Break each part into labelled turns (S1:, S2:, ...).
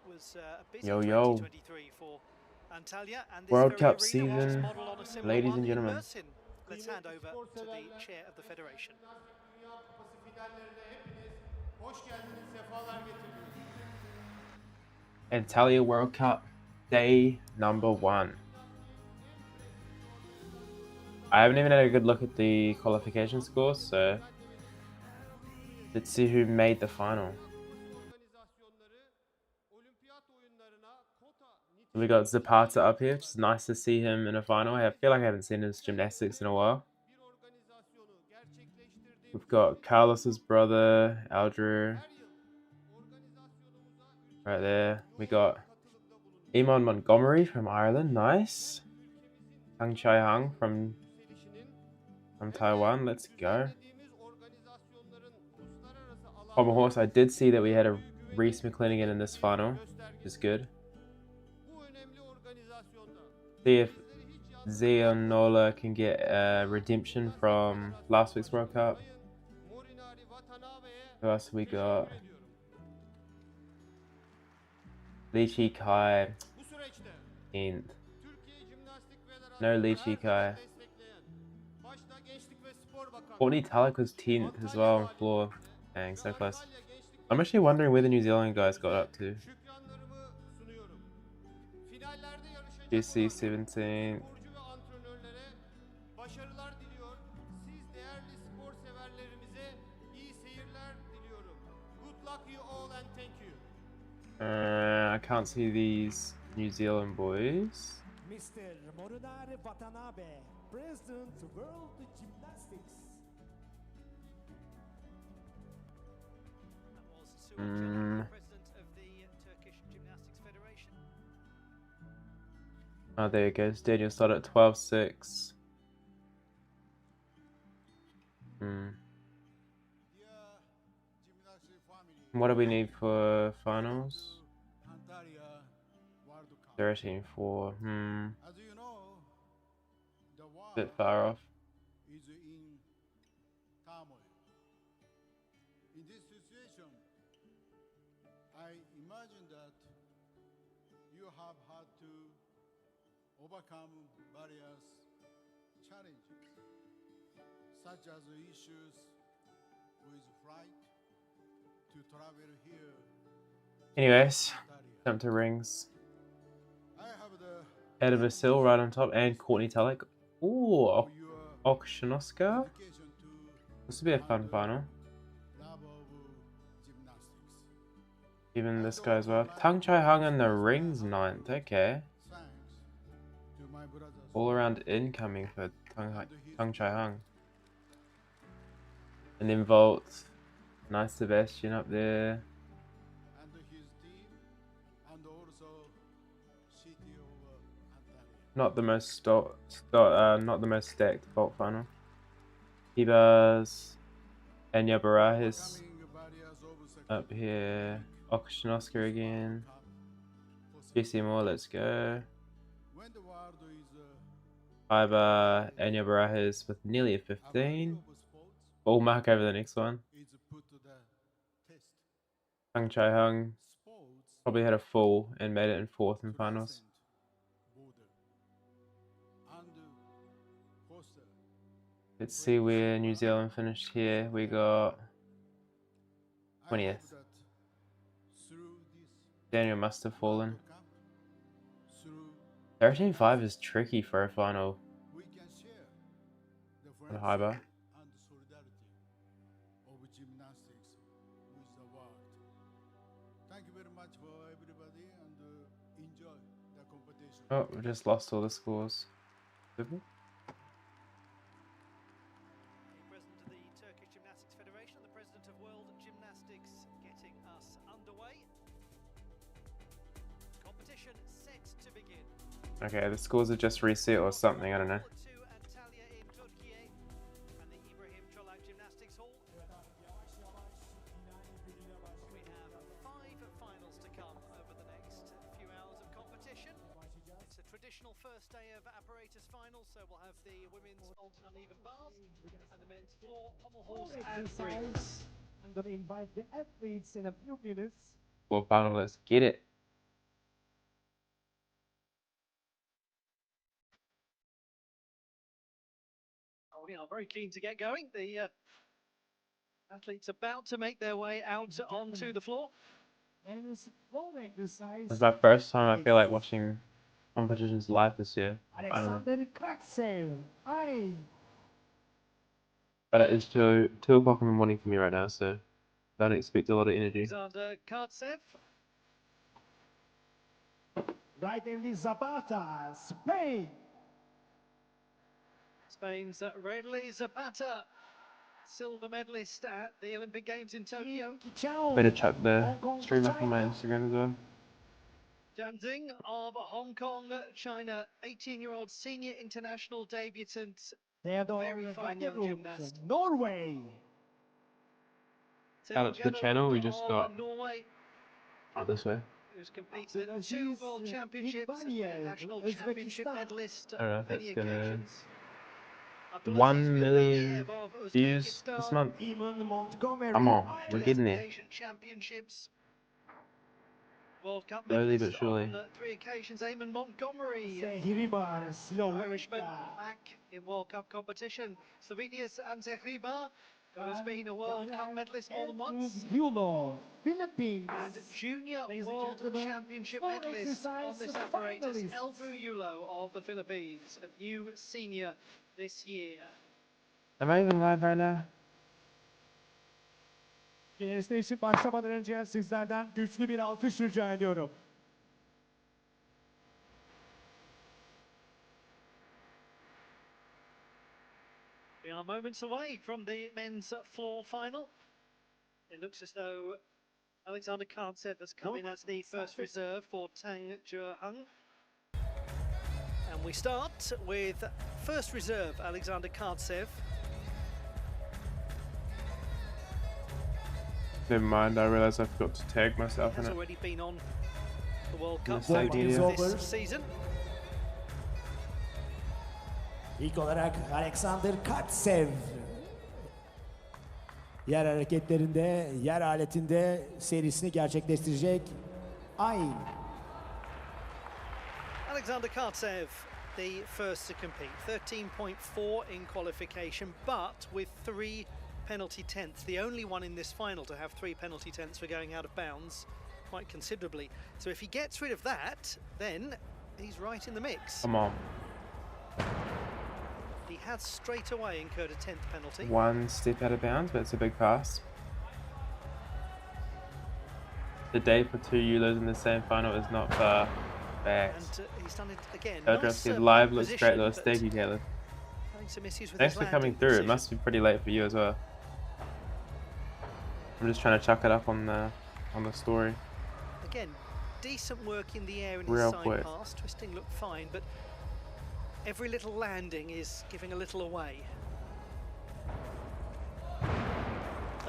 S1: was a busy
S2: Yo, yo.
S1: 2023 for Antalya, and this
S2: World
S1: very
S2: Cup
S1: arena wants to
S2: season,
S1: model on a similar
S2: ladies
S1: one
S2: and
S1: in
S2: gentlemen.
S1: Mersin. Let's hand over to the chair of the federation.
S2: Antalya World Cup, day number 1. I haven't even had a good look at the qualification scores, so let's see who made the final. We got Zapata up here, which is nice to see him in a final. I feel like I haven't seen his gymnastics in a while. We've got Carlos's brother, Aldrew, right there. We got Eamon Montgomery from Ireland, nice. Hang Chai Hung from Taiwan, let's go. Pommel horse, I did see that we had a Reese McClinigan in this final, which is good. See if Zeonola can get redemption from last week's World Cup. Who else we got? Li Kai. And no Li Kai. Courtney Tulloch was 10th as well on floor. Dang, so close. I'm actually wondering where the New Zealand guys got up to. GC 17th. I can't see these New Zealand boys.
S3: Mr. Morunari Watanabe, President World Gymnastics.
S1: That was President of the Turkish Gymnastics Federation.
S2: Oh, there it goes. Daniel started at 12.6. What do we need for finals? 13.4. Bit far off.
S4: Is in turmoil. In this situation, I imagine that you have had to overcome various challenges, such as issues with flight to travel here.
S2: Anyways, jump to rings.
S4: I have the
S2: Ed Vasil right on top and Courtney Tulloch. Ooh, Okshinoska. This will be a fun final. Even this guy as well. Tung Chai Hung in the rings 9th. Okay. All around incoming for Tung Chai Hung. And then Volt. Nice Sebastian up there. Not the most stacked Volt final. Hibas, Anya Barahis up here. Okshinoska again. Jesse Moore, let's go. Iba, Anya Barahis with nearly a 15. Ball mark over the next one. Hung Chai Hung probably had a full and made it in 4th in finals. Let's see where New Zealand finished here. We got 20th. Daniel must have fallen. 13.5 is tricky for a final on high bar. Oh, we just lost all the scores. Did we?
S1: President of the Turkish Gymnastics Federation, the President of World Gymnastics, getting us underway. Competition set to begin.
S2: Okay, the scores are just reset or something, I don't know.
S1: Antalya in Turkey and the Ibrahim Çolak Gymnastics Hall. We have 5 finals to come over the next few hours of competition. It's a traditional first day of apparatus finals, so we'll have the women's uneven bars and the men's floor, pommel horse and rings.
S3: I'm going to invite the athletes in a few minutes.
S2: Well, final, let's get it.
S1: We are very keen to get going. The athletes about to make their way out onto the floor.
S2: It's my first time I feel like watching competitions live this year. I don't know. But it is 2 o'clock in the morning for me right now, so don't expect a lot of energy.
S1: Alexander Kartsev.
S3: Right in the Zapata, Spain.
S1: Spain's Redley Zapata, silver medalist at the Olympic Games in Tokyo.
S2: Better chuck the stream up on my Instagram as well.
S1: Jiang of Hong Kong, China, 18-year-old senior international debutant. Very fine young gymnast.
S3: Norway.
S2: Out to the channel, we just got
S1: Norway,
S2: out this way.
S1: who's competed at 2 World Championships, National Championship medalist
S2: I don't know if
S1: on many
S2: it's gonna
S1: occasions.
S2: 1 million views this month. Come on, we're getting there.
S1: Asian Championships, World Cup
S2: Slowly
S1: medalist
S2: but surely.
S1: on 3 occasions. Eamon Montgomery,
S3: Slow
S1: Irishman, back in World Cup competition. Slovenia's Antalya, who has been a World Cup medalist more than once.
S3: Philippines.
S1: And junior World Championship medalist on this apparatus, Elbu Yulo of the Philippines, a new senior this year.
S2: Am I even live right now?
S3: Gençler için başlamadan önce sizlerden güçlü bir alkış rica ediyorum.
S1: We are moments away from the men's floor final. It looks as though Alexander Kartsev has come in as the first reserve for Tang Zheheng. And we start with first reserve Alexander Kartsev.
S2: Never mind, I realised I forgot to tag myself in
S1: Has
S2: it.
S1: already been on the World Cup
S2: STAG
S1: finals
S3: Athletes.
S1: this season.
S3: İlk olarak Alexander Kartsev. Yer hareketlerinde, yer aletinde serisini gerçekleştirecek.
S1: Alexander Kartsev, the first to compete. 13.4 in qualification, but with 3 penalty tenths. The only one in this final to have 3 penalty tenths for going out of bounds quite considerably. So if he gets rid of that, then he's right in the mix.
S2: Come on.
S1: He has straight away incurred a 10th penalty.
S2: 1 step out of bounds, but it's a big pass. The day for 2 Euros in the same final is not far back.
S1: And he's done it again.
S2: Address
S1: Nice,
S2: live
S1: pole
S2: looks great
S1: position,
S2: though.
S1: but
S2: Thank you, Caleb.
S1: having some issues with
S2: Thanks
S1: his
S2: for coming
S1: landing
S2: through. It
S1: position.
S2: must be pretty late for you as well. I'm just trying to chuck it up on the story.
S1: Again, decent work in the air in
S2: Real
S1: his side
S2: quick.
S1: pass. Twisting looked fine, but every little landing is giving a little away.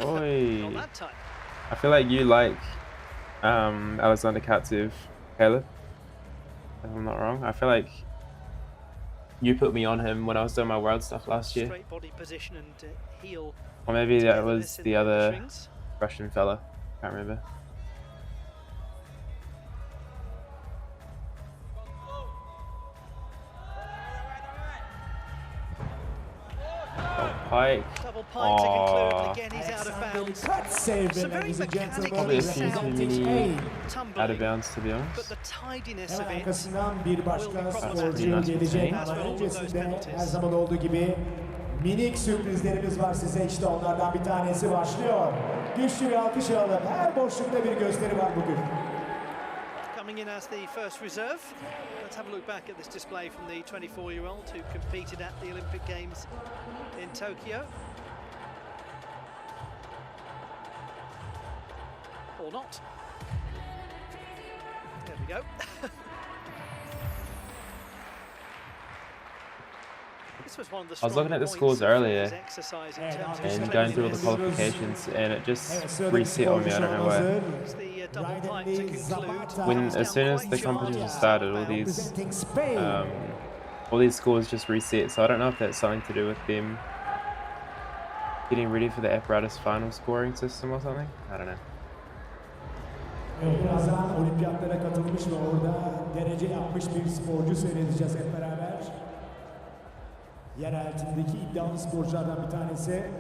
S2: Oi.
S1: Not that time.
S2: I feel like you like Alexander Kartsev, Caleb. If I'm not wrong. I feel like you put me on him when I was doing my world stuff last year.
S1: Straight body position and heel.
S2: Or maybe that
S1: togetherness
S2: was
S1: in
S2: the other
S1: strings.
S2: Russian fella. Can't remember. Oh, Pike.
S1: Double pike to conclude, and
S2: Aw.
S1: again he's out of bounds.
S3: Kartsev,
S1: Some very
S3: ladies and
S1: mechanically
S2: Probably a
S3: gentlemen.
S2: few too
S1: sounding
S2: many
S1: tumbling,
S2: out of bounds, to be
S1: but
S2: honest.
S1: the tidiness of
S3: Hemen
S1: it
S3: arkasından bir başka
S1: will be
S3: sporcu
S1: problematic.
S3: gelecek
S1: That's
S3: ama
S1: where all of those
S3: öncesinde
S1: penalties.
S3: her zaman olduğu gibi minik sürprizlerimiz var size. İşte onlardan bir tanesi başlıyor. Güçlü bir alkış alalım. Her boşlukta bir gösteri var bugün.
S1: Coming in as the first reserve. Let's have a look back at this display from the 24-year-old who competed at the Olympic Games in Tokyo. Or not. There we go. This was one of the
S2: I was looking at the
S1: stronger
S2: scores
S1: points of
S2: earlier
S1: his exercise in terms of his
S2: and going through all the
S1: cleanliness.
S2: qualifications, and it just
S3: Evet, sıradaki
S2: reset on me. I don't know why.
S1: It's the double pipe to conclude.
S2: When
S1: Comes
S2: as soon
S1: down
S2: as
S1: quite
S2: the
S1: sharp,
S2: competition
S1: out of
S2: started,
S1: bounds.
S3: Representing Spain.
S2: all these scores just reset. So I don't know if that's something to do with them getting ready for the apparatus final scoring system or something. I don't know.
S3: Birazdan olimpiyatlara katılmış ve orada derece yapmış bir sporcu seyredeceğiz hep beraber. Yerel timdeki iddialı sporculardan bir tanesi.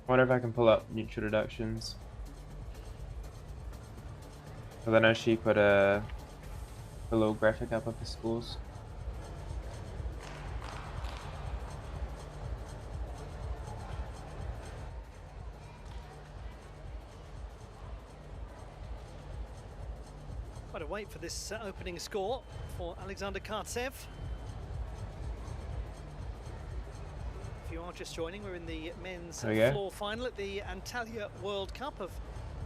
S2: I wonder if I can pull up neutral deductions. Because I know she put a little graphic up of the scores.
S1: Quite a wait for this opening score for Alexander Kartsev. If you are just joining, we're in the men's floor final at the Antalya World Cup of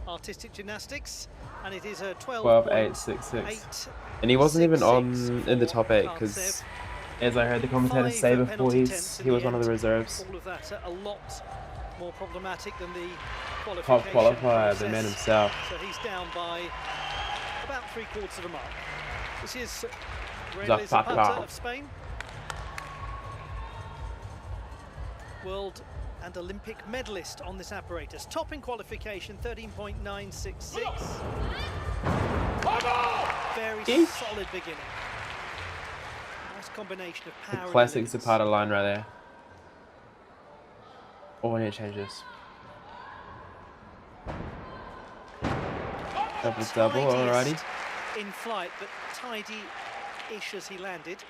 S1: Artistic Gymnastics, and it is a
S2: 12.866. And he wasn't even on in the top 8 because, as I heard the commentator say before, he was one of the reserves.
S1: All of that a lot more problematic than the
S2: Top
S1: qualification
S2: qualifier, the man himself.
S1: So he's down by about 3/4 of a mark. This is
S2: Zhoxxy
S1: of Spain. World and Olympic medalist on this apparatus. Top in qualification, 13.966. Very solid beginning. Nice combination of power.
S2: The classic Zapata line right there. Oh, I need to change this. Double, alrighty.
S1: In flight, but tidy-ish as he landed.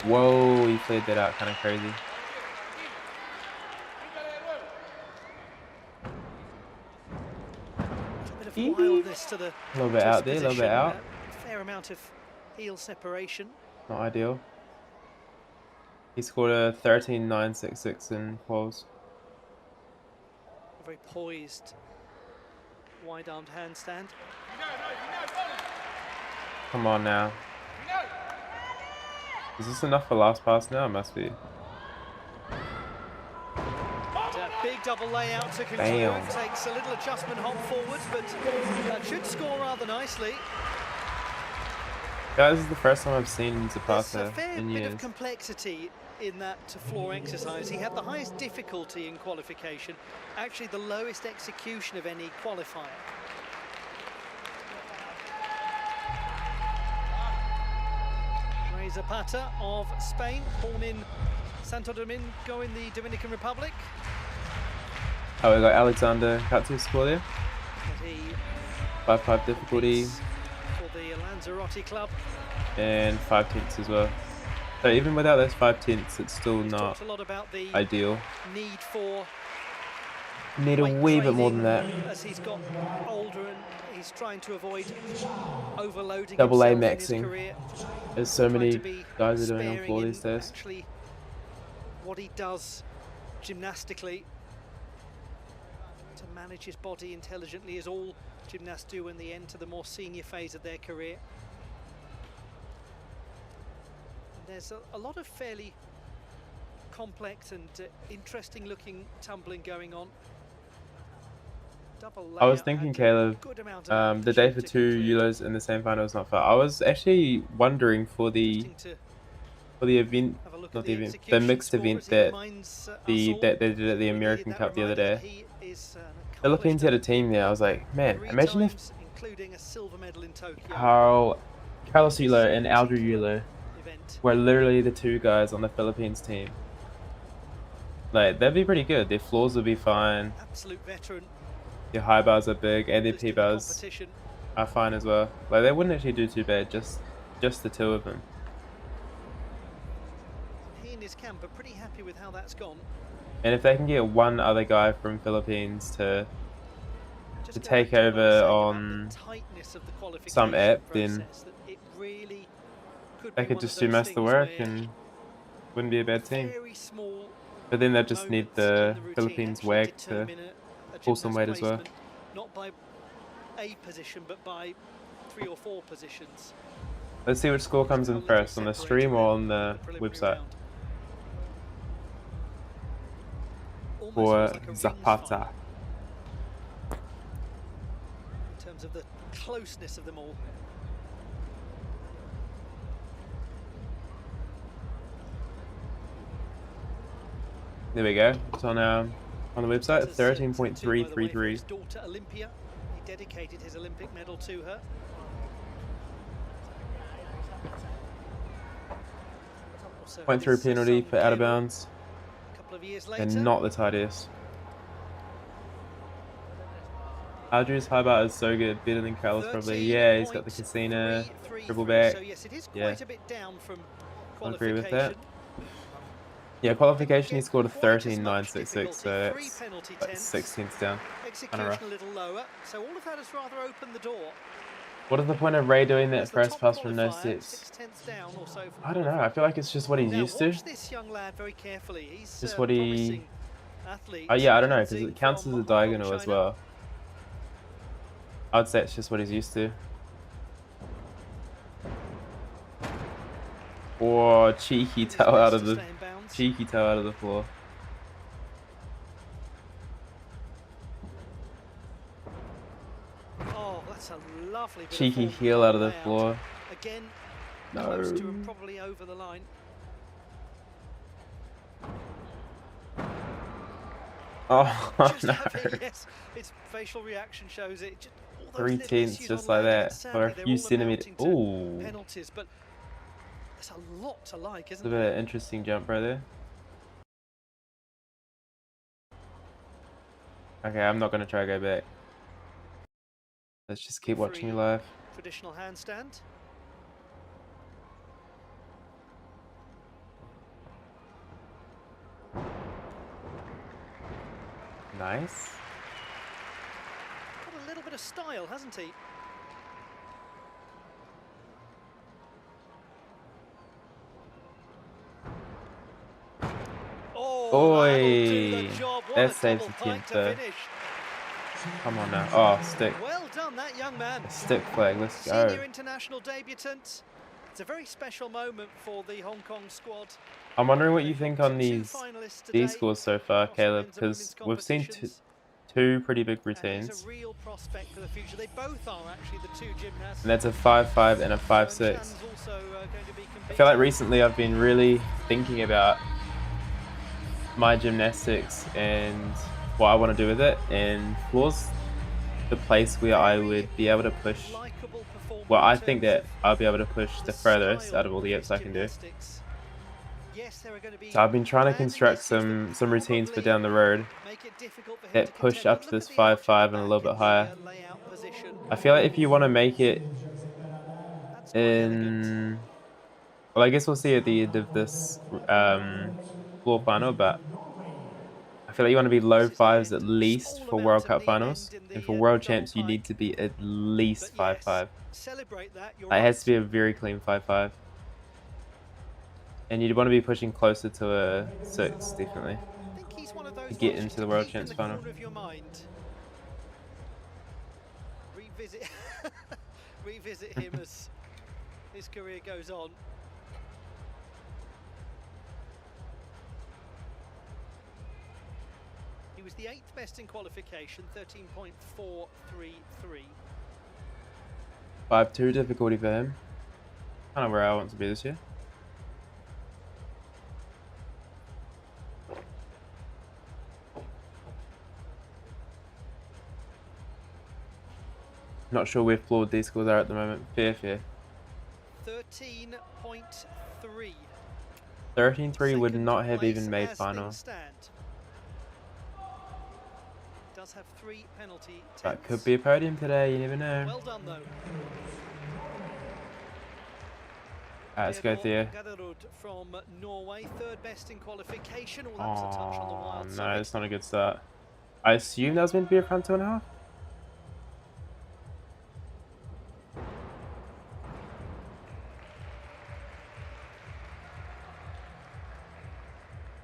S2: Whoa, he played that out kind of crazy.
S1: A bit of wildness to the
S2: a little bit out there, a little bit out.
S1: Fair amount of heel separation.
S2: Not ideal. He scored a 13.966 in quals.
S1: A very poised, wide-armed handstand.
S2: Come on now. Is this enough for last pass now? It must be.
S1: Big double layout to continue. Takes a little adjustment hop forward, but that should score rather nicely.
S2: Yeah, this is the first time I've seen Zapata
S1: in years. There's a fair bit of complexity in that floor exercise. He had the highest difficulty in qualification, actually the lowest execution of any qualifier. Zapata of Spain, born in Santo Domingo in the Dominican Republic.
S2: Oh, we got Alexander Kartsev score there. 5-5 difficulty.
S1: For the Lanzarote club.
S2: And 5/10 as well. So even without those 5/10, it's still not
S1: a lot about the
S2: ideal.
S1: Need
S2: a wee bit more than that.
S1: As he's got older and he's trying to avoid overloading
S2: Double A
S1: himself
S2: maxing.
S1: in his career.
S2: There's so many guys are doing on floor these days.
S1: Actually, what he does gymnastically to manage his body intelligently is all gymnasts do when they enter the more senior phase of their career. And there's a lot of fairly complex and interesting looking tumbling going on.
S2: I was thinking, Caleb, the day for 2 Euros in the same final is not far. I was actually wondering for the event, not the event, the mixed event that they did at the American Cup the other day. The Philippines had a team there. I was like, man, imagine if Carlos Euler and Aldrin Euler were literally the 2 guys on the Philippines team. Like, that'd be pretty good. Their floors would be fine.
S1: Absolute veteran.
S2: Their high bars are big, and their P bars are fine as well. Like, they wouldn't actually do too bad, just the 2 of them.
S1: He and his camp are pretty happy with how that's gone.
S2: And if they can get one other guy from Philippines to take over on some app, then they could just do most of the work and wouldn't be a bad team. But then they just need the Philippines WAG to pull some weight as well.
S1: Not by a position, but by 3 or 4 positions.
S2: Let's see which score comes in first, on the stream or on the website. For Zapata.
S1: In terms of the closeness of them all.
S2: There we go. It's on On the website,
S1: His daughter
S2: 13.333.
S1: Olympia. He dedicated his Olympic medal to her. Also
S2: 0.3 penalty for out of bounds.
S1: A couple of years later.
S2: And not the tightest. Audrey's high bar is so good, better than Carlos probably. Yeah, he's got the casino, triple back.
S1: So yes, it is
S2: Yeah,
S1: quite a bit down from
S2: I agree with that. Yeah, qualification he scored a 13.966, so that's 16ths down. Kind of rough.
S1: A little lower, so all of that has rather opened the door.
S2: What is the point of Ray doing that first pass from no steps? I don't know. I feel like it's just what he's used to.
S1: This young lad very carefully. He's
S2: just what he. Oh yeah, I don't know because it counts as a diagonal as well. I'd say it's just what he's used to. Or cheeky toe out of the floor.
S1: Oh, that's a lovely
S2: cheeky heel out of the floor.
S1: Again,
S2: no.
S1: Close to him, probably over the line.
S2: Oh no!
S1: Yes, its facial reaction shows it. Just,
S2: 3/10 just like that for a few centimeters. Ooh.
S1: Penalties, but there's a lot to like, isn't
S2: there? It's a bit of an interesting jump right there. Okay, I'm not gonna try to go back. Let's just keep watching you live.
S1: Traditional handstand.
S2: Nice.
S1: Got a little bit of style, hasn't he? Oh,
S2: oi! That saves the 10th though. Come on now. Oh, stick.
S1: Well done, that young man.
S2: A stick flag, let's go.
S1: Senior international debutant. It's a very special moment for the Hong Kong squad.
S2: I'm wondering what you think on these scores so far, Caleb, because we've seen two pretty big routines.
S1: Real prospect for the future. They both are actually the two gymnasts.
S2: And that's a 5.5 and a 5.6. I feel like recently I've been really thinking about my gymnastics and what I want to do with it, and floor's the place where I would be able to push. Well, I think that I'll be able to push the furthest out of all the apps I can do. So I've been trying to construct some routines for down the road that push up to this 5.5 and a little bit higher. I feel like if you want to make it in, well, I guess we'll see at the end of this floor final, but I feel like you want to be low 5s at least for World Cup finals, and for World Champs you need to be at least 5.5. It has to be a very clean 5.5. And you'd want to be pushing closer to a 6, definitely, to get into the World Champs final.
S1: Revisit him as his career goes on. He was the 8th best in qualification, 13.433.
S2: 5.2 difficulty for him. Kind of where I want to be this year. Not sure where floored these scores are at the moment. Fair.
S1: 13.3.
S2: 13.3 would not have even made final.
S1: Does have 3 penalty.
S2: That could be a podium today, you never know.
S1: Well done though.
S2: Alright, let's go Theo.
S1: From Norway, 3rd best in qualification. Oh, that was a touch on the wild
S2: no,
S1: side.
S2: that's not a good start. I assume that was meant to be a front 2.5.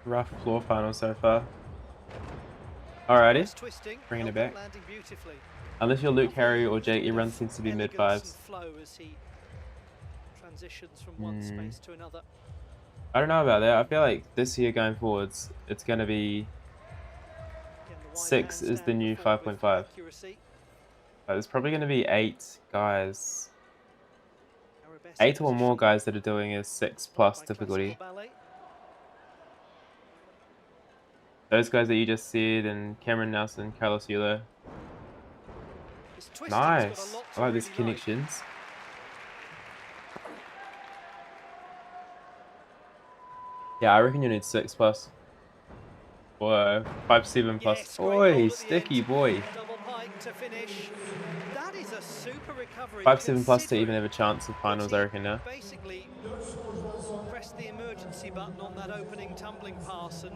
S2: Rough floor final so far. Alrighty, bringing it back. Unless you're Luke, Harry, or Jake, everyone seems to be mid 5s.
S1: Transitions from one space to another.
S2: I don't know about that. I feel like this year going forwards, it's going to be 6 is the new 5.5. There's probably going to be 8 guys. 8 or more guys that are doing a 6+ difficulty. Those guys that you just said, and Cameron Nelson, Carlos Euler. Nice. I like these connections. Yeah, I reckon you need 6+. Or 5-7+.
S1: Yes,
S2: Oi, sticky boy.
S1: Double pike to finish. That is a super recovery.
S2: 5-7+ to even have a chance of finals, I reckon now.
S1: Basically, pressed the emergency button on that opening tumbling pass and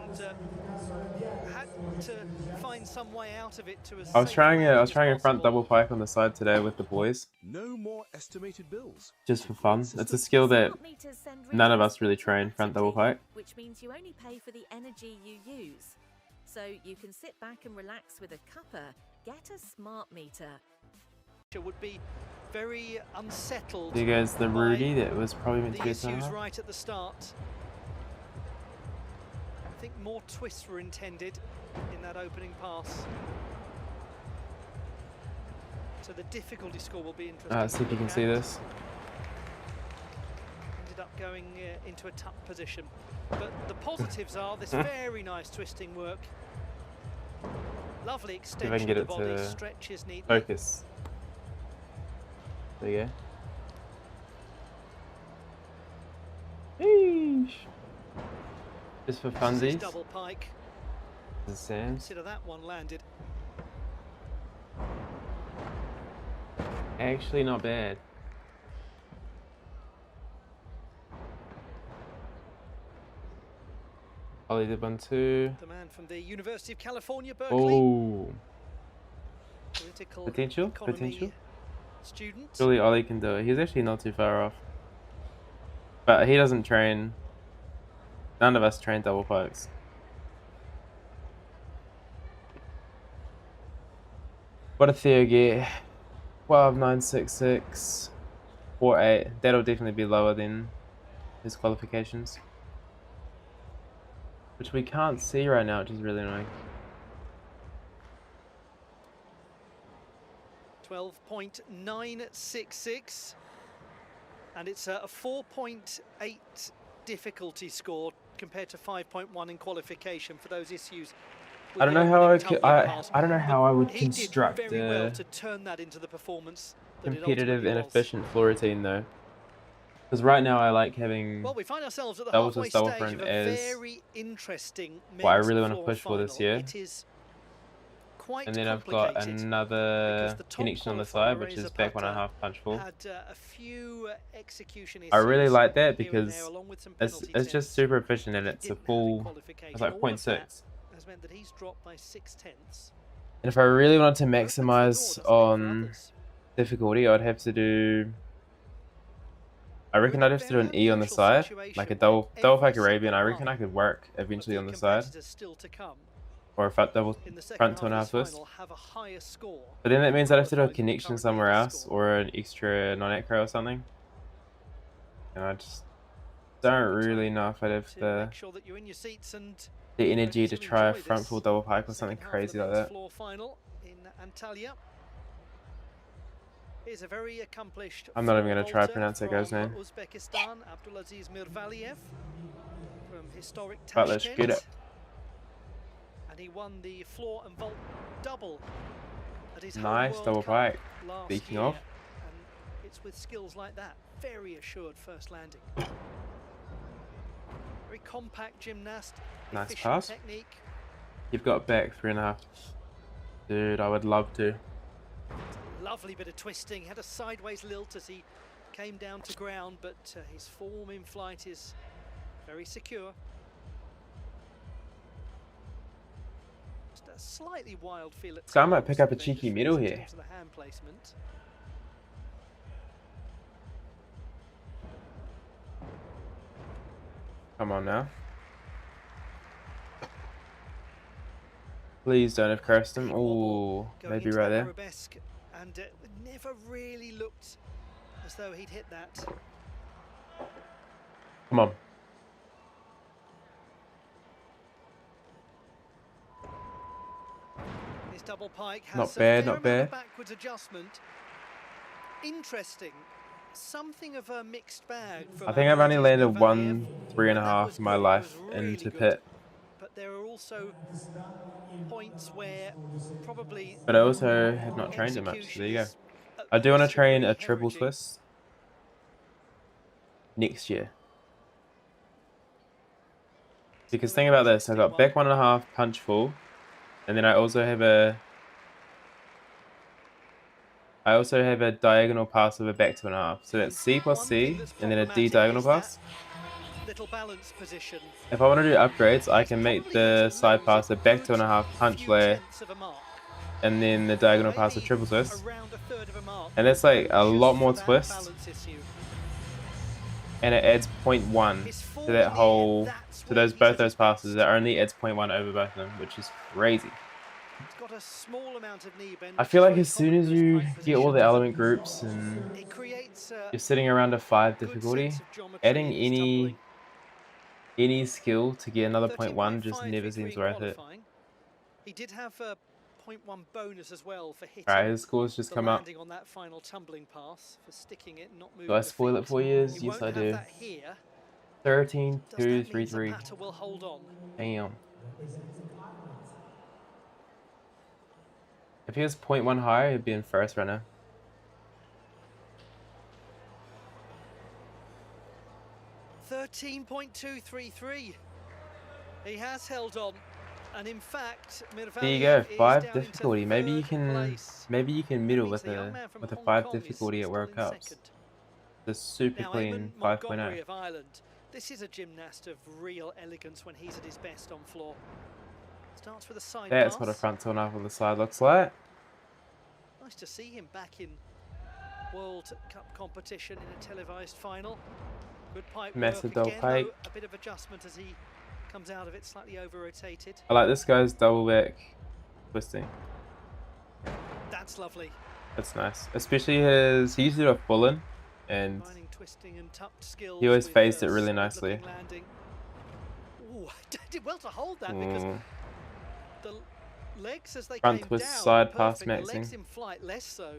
S1: had to find some way out of it to a
S2: I was trying a front double pike on the side today with the boys.
S5: No more estimated bills.
S2: Just for fun. It's a skill that none of us really train, front double pike.
S6: Which means you only pay for the energy you use. So you can sit back and relax with a cuppa. Get a smart meter.
S1: Would be very unsettled.
S2: There goes the Rudy that was probably meant to be a
S1: issues right at the start. I think more twists were intended in that opening pass. So the difficulty score will be interesting.
S2: Let's see if you can see this.
S1: Ended up going into a tough position. But the positives are this very nice twisting work. Lovely extension
S2: if I can get
S1: of
S2: it
S1: the body,
S2: to
S1: stretches neatly.
S2: focus. There you go. Eesh. Just for funsies.
S1: Double pike.
S2: This is Sam's.
S1: Consider that one landed.
S2: Actually not bad. Ollie did one too.
S1: The man from the University of California, Berkeley.
S2: Oh.
S1: Political
S2: Potential?
S1: economy student.
S2: Surely Ollie can do it. He's actually not too far off. But he doesn't train. None of us train double pikes. What did Theo get? 12.966. 4.8. That'll definitely be lower than his qualifications. Which we can't see right now, which is really annoying.
S1: 12.966. And it's a 4.8 difficulty score compared to 5.1 in qualification for those issues.
S2: I don't know how I don't know how I would construct
S1: very well to turn that into the performance
S2: competitive and efficient floor routine though. Because right now I like having
S1: we find ourselves at the
S2: double
S1: halfway
S2: twist, double
S1: stage
S2: front
S1: of a
S2: as
S1: very interesting
S2: what I really want to push for this year.
S1: It is quite
S2: and then I've got another connection on the side, which is back 1.5 punch full.
S1: Had a few execution
S2: I really like that because it's just super efficient and it's a full. It's like 0.6.
S1: Has meant that he's dropped by 0.6.
S2: And if I really wanted to maximize on difficulty, I'd have to do. I reckon I'd have to do an E on the side, like a double pike Arabian. I reckon I could work eventually on the side, or a front 2.5 twist. But then that means I'd have to do a connection somewhere else, or an extra non-acro or something. And I just don't really know if I'd have the energy to try a front full double pike or something crazy like that.
S1: Final in Antalya. Is a very accomplished.
S2: I'm not even going to try to pronounce that guy's name.
S1: Uzbekistan, Abdulaziz Mirvaliev from historic Tashkent.
S2: But let's get it.
S1: And he won the floor and vault double at his
S2: nice double pike. Speaking of,
S1: and it's with skills like that, very assured first landing. Very compact gymnast.
S2: Nice pass.
S1: Technique.
S2: You've got back 3.5. Dude, I would love to.
S1: Lovely bit of twisting, had a sideways lilt as he came down to ground, but his form in flight is very secure. Just a slightly wild feel at
S2: so I might pick up a cheeky medal here.
S1: The hand placement.
S2: Come on now. Please don't have cursed him. Oh, maybe right there.
S1: And it never really looked as though he'd hit that.
S2: Come on.
S1: His double pike has
S2: not bad, not bad.
S1: Backwards adjustment. Interesting. Something of a mixed bag.
S2: I think I've only landed 1 3.5 in my life into pit.
S1: But there are also points where probably.
S2: But I also have not trained it much, so there you go. I do want to train a triple twist next year. Because think about this, I've got back 1.5, punch full, and then I also have a diagonal pass of a back 2.5. So that's C plus C, and then a D diagonal pass.
S1: Little balance position.
S2: If I want to do upgrades, I can make the side pass a back 2.5 punch layer, and then the diagonal pass a triple twist. And that's like a lot more twist. And it adds 0.1 to that whole, to both those passes. It only adds 0.1 over both of them, which is crazy. I feel like as soon as you get all the element groups and you're sitting around a 5 difficulty, adding any skill to get another 0.1 just never seems worth it.
S1: He did have a 0.1 bonus as well for hitting.
S2: Alright, his scores just come up.
S1: On that final tumbling pass for sticking it, not moving.
S2: Do I spoil it for you? Yes, I do. 13, 2, 3, 3. Damn. If he was 0.1 higher, he'd be in first runner.
S1: $13.233. He has held on, and in fact,
S2: there you go, 5 difficulty. Maybe you can middle with a 5 difficulty at World Cups. The super clean 5.0.
S1: This is a gymnast of real elegance when he's at his best on floor. Starts with a side
S2: That's
S1: pass.
S2: what a front two and a half on the side looks like.
S1: Nice to see him back in World Cup competition in a televised final. Good pipe
S2: massive
S1: work
S2: double
S1: again,
S2: pipe.
S1: though, a bit of adjustment as he comes out of it, slightly over rotated.
S2: I like this guy's double back twisting.
S1: That's lovely.
S2: That's nice. Especially he used to do a full in, and he always phased it really nicely.
S1: Ooh, did well to hold that because the legs as they
S2: front
S1: came
S2: twist
S1: down,
S2: side
S1: perfect.
S2: pass
S1: The
S2: maxing.
S1: legs in flight less so.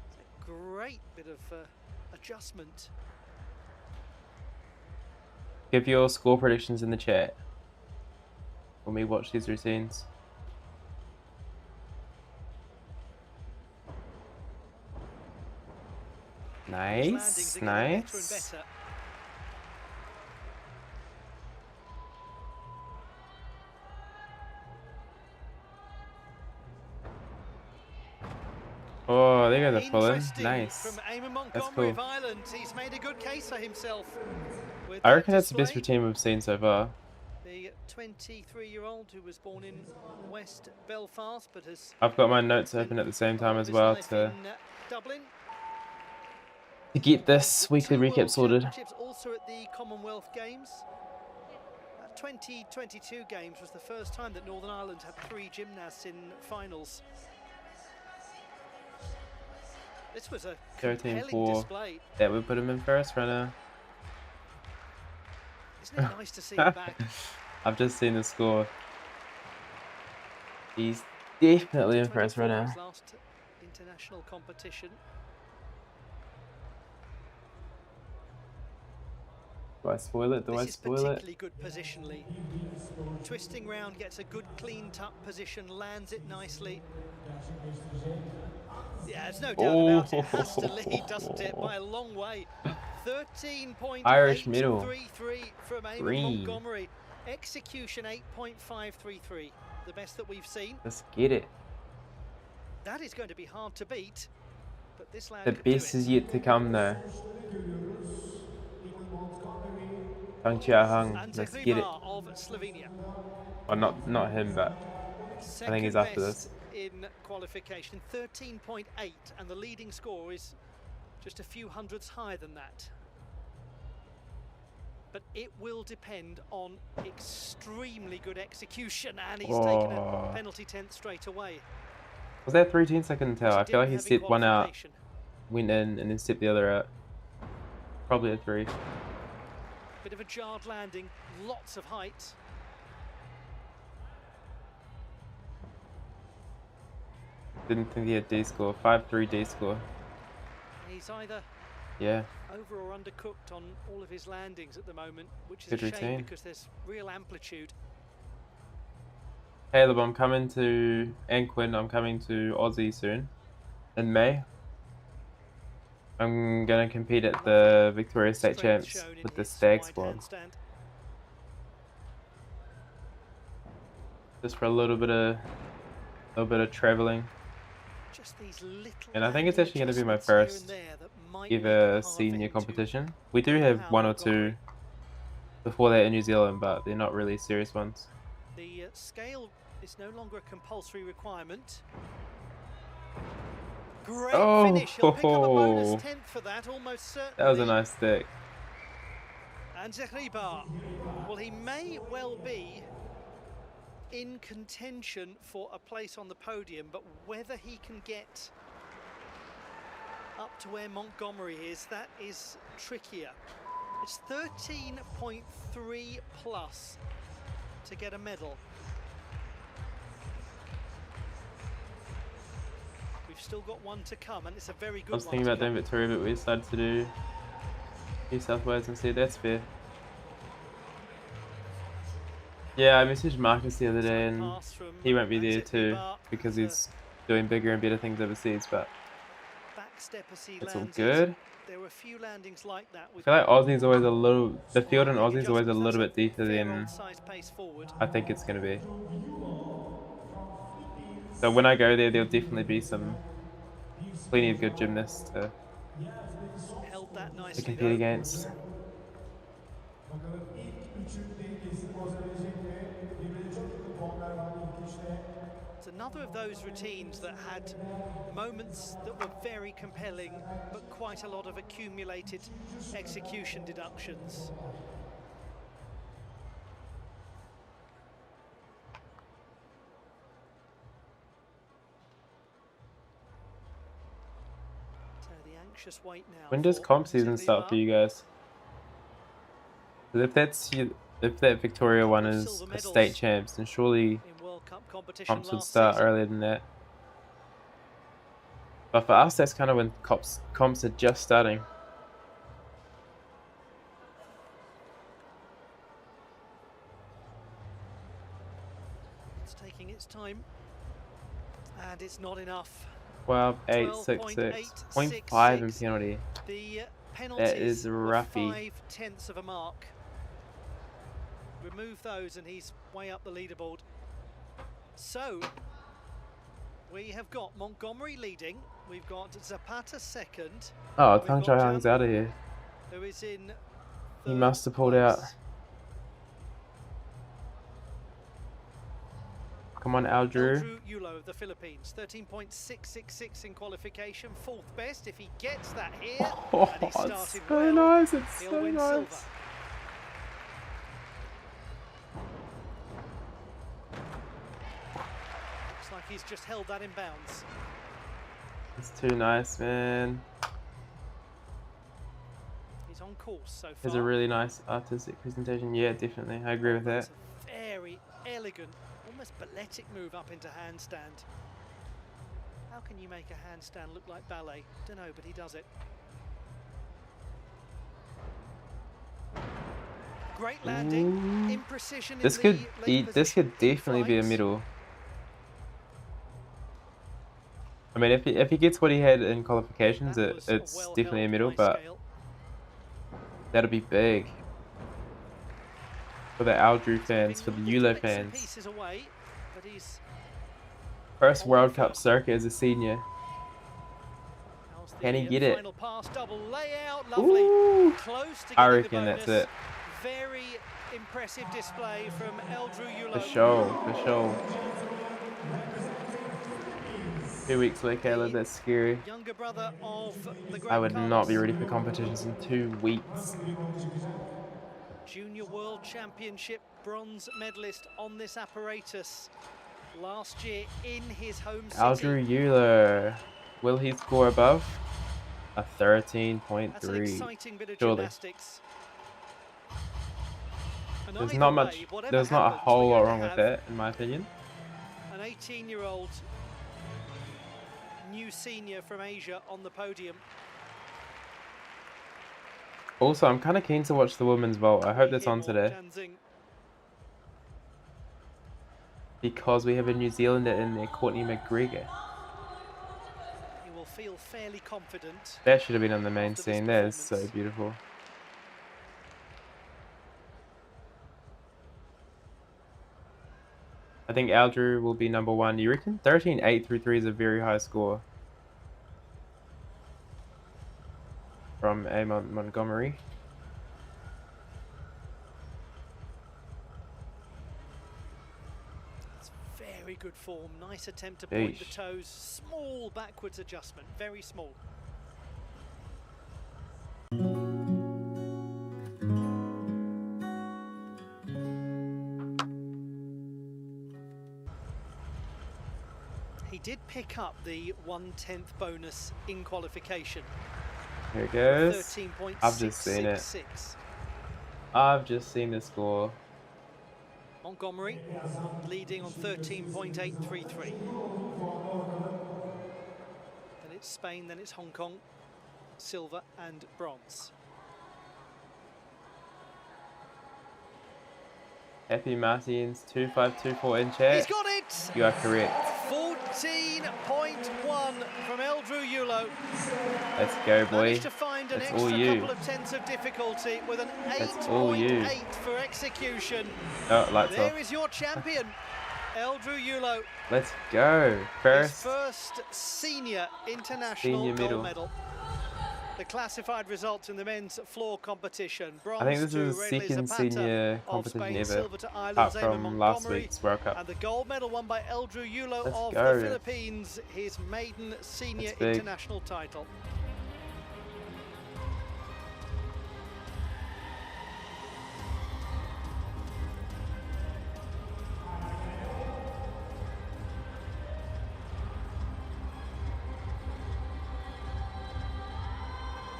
S1: It's a great bit of adjustment.
S2: Give your score predictions in the chat when we watch these routines. Nice, nice. Oh, there goes the pull in. Nice. That's cool.
S1: He's made a good case for himself.
S2: I reckon that's the best routine we've seen so far.
S1: The 23-year-old who was born in West Belfast, but has.
S2: I've got my notes open at the same time as well to get this weekly recap sorted.
S1: Also at the Commonwealth Games. 2022 Games was the first time that Northern Ireland had 3 gymnasts in finals. This was a
S2: 13-4.
S1: display.
S2: That would put him in first runner.
S1: Isn't it nice to see him back?
S2: I've just seen the score. He's definitely in first runner.
S1: Last international competition.
S2: Do I spoil it? Do I spoil it?
S1: Particularly good positionally. Twisting round, gets a good clean tuck position, lands it nicely. Yeah, there's no doubt about it. It has to lead, doesn't it? By a long way. 13.833 from Eamon Montgomery. Execution 8.533. The best that we've seen.
S2: Let's get it.
S1: That is going to be hard to beat. But this lad
S2: the best is yet to come though. Hung Chia Hung, let's get it.
S1: Of Slovenia.
S2: Well, not him, but I think he's after this.
S1: In qualification, 13.8, and the leading score is just a few hundredths higher than that. But it will depend on extremely good execution, and he's taken a penalty 10th straight away.
S2: Was that 3 tenths? I couldn't tell. I feel like he stepped one out, went in, and then stepped the other out. Probably a 3.
S1: Bit of a jarred landing, lots of height.
S2: Didn't think he had D score. 5-3 D score.
S1: He's either over or undercooked on all of his landings at the moment, which is a shame because there's real amplitude.
S2: Caleb, I'm coming to, and Quinn, I'm coming to Aussie soon, in May. I'm going to compete at the Victoria State Champs with the STAG squad. Just for a little bit of traveling. And I think it's actually going to be my first ever senior competition. We do have one or two before that in New Zealand, but they're not really serious ones.
S1: The scale is no longer a compulsory requirement. Great finish. He'll pick up a bonus 10th for that, almost certainly.
S2: That was a nice stick.
S1: And Zhoxxy, well, he may well be in contention for a place on the podium, but whether he can get up to where Montgomery is, that is trickier. It's 13.3 plus to get a medal. We've still got one to come, and it's a very good one.
S2: I was thinking about doing Victoria, but we decided to do New South Wales instead. That's fair. Yeah, I messaged Marcus the other day, and he won't be there too because he's doing bigger and better things overseas, but it's all good.
S1: There were a few landings like that.
S2: I feel like Aussie's always a little, the field in Aussie's always a little bit deeper than I think it's going to be. So when I go there, there'll definitely be plenty of good gymnasts to compete against.
S1: It's another of those routines that had moments that were very compelling, but quite a lot of accumulated execution deductions. So the anxious wait now.
S2: When does comp season start for you guys? If that Victoria one is a state champs, then surely comps would start earlier than that. But for us, that's kind of when comps are just starting.
S1: It's taking its time, and it's not enough.
S2: Well, 8.66, 0.5 in penalty.
S1: The
S2: that is roughy.
S1: 5/10 of a mark. Remove those, and he's way up the leaderboard. So we have got Montgomery leading. We've got Zapata second.
S2: Oh, Tang Chai Hung's out of here.
S1: Who is in?
S2: He must have pulled out. Come on, Aldrew.
S1: Yulo of the Philippines, 13.666 in qualification, fourth best. If he gets that here,
S2: oh,
S1: and he started
S2: it's so
S1: well,
S2: nice. It's
S1: he'll
S2: so
S1: win
S2: nice.
S1: silver. Looks like he's just held that in bounds.
S2: It's too nice, man.
S1: He's on course so far.
S2: It's a really nice artistic presentation. Yeah, definitely. I agree with that.
S1: It's a very elegant, almost balletic move up into handstand. How can you make a handstand look like ballet? Don't know, but he does it. Great landing, imprecision.
S2: This could definitely be a medal. I mean, if he gets what he had in qualifications, it's definitely a medal, but that'll be big for the Aldrew fans, for the Yulo fans. First World Cup circuit as a senior. Can he get it? Ooh, I reckon that's it.
S1: Very impressive display from Aldrew Yulo.
S2: For sure. 2 weeks away, Caleb, that's scary.
S1: Younger brother of the
S2: I would not be ready for competitions in 2 weeks.
S1: Junior World Championship bronze medalist on this apparatus last year in his home city.
S2: Aldrew Yulo, will he score above a 13.3?
S1: That's an exciting bit of
S2: surely.
S1: gymnastics.
S2: There's not much. There's not a whole lot wrong with that, in my opinion.
S1: An 18-year-old new senior from Asia on the podium.
S2: Also, I'm kind of keen to watch the women's vault. I hope that's on today. because we have a New Zealander in there, Courtney McGregor.
S1: He will feel fairly confident.
S2: That should have been on the main
S1: after this
S2: scene. That is so
S1: performance.
S2: beautiful. I think Aldrew will be number 1. You reckon? 13.8 through 3 is a very high score from A. Montgomery.
S1: It's very good form. Nice attempt to point the toes. Small backwards adjustment. Very small. He did pick up the 1/10 bonus in qualification.
S2: Here it goes.
S1: 13.666.
S2: I've just seen it. I've just seen the score.
S1: Montgomery leading on 13.833. Then it's Spain, then it's Hong Kong, silver and bronze.
S2: Happy Martins 2524 in chat.
S1: He's got it!
S2: You are correct.
S1: 14.1 from Eldrew Yulo.
S2: Let's go, boy.
S1: Managed to find an
S2: That's
S1: extra
S2: all you.
S1: couple of tenths of difficulty with an
S2: That's all you.
S1: 8.8 for execution.
S2: Oh, lights
S1: There
S2: off.
S1: is your champion, Eldrew Yulo.
S2: Let's go.
S1: His first senior international gold medal. The classified results in the men's floor competition. Bronze
S2: I think this
S1: to
S2: is the
S1: Renaud
S2: second
S1: Zapata
S2: senior
S1: of
S2: competition
S1: Spain,
S2: ever,
S1: silver to
S2: apart
S1: Ireland's Eamon
S2: from last
S1: Montgomery,
S2: week's World Cup.
S1: and the gold medal won by Eldrew Yulo
S2: Let's
S1: of
S2: go.
S1: the Philippines, his maiden senior
S2: That's big.
S1: international title.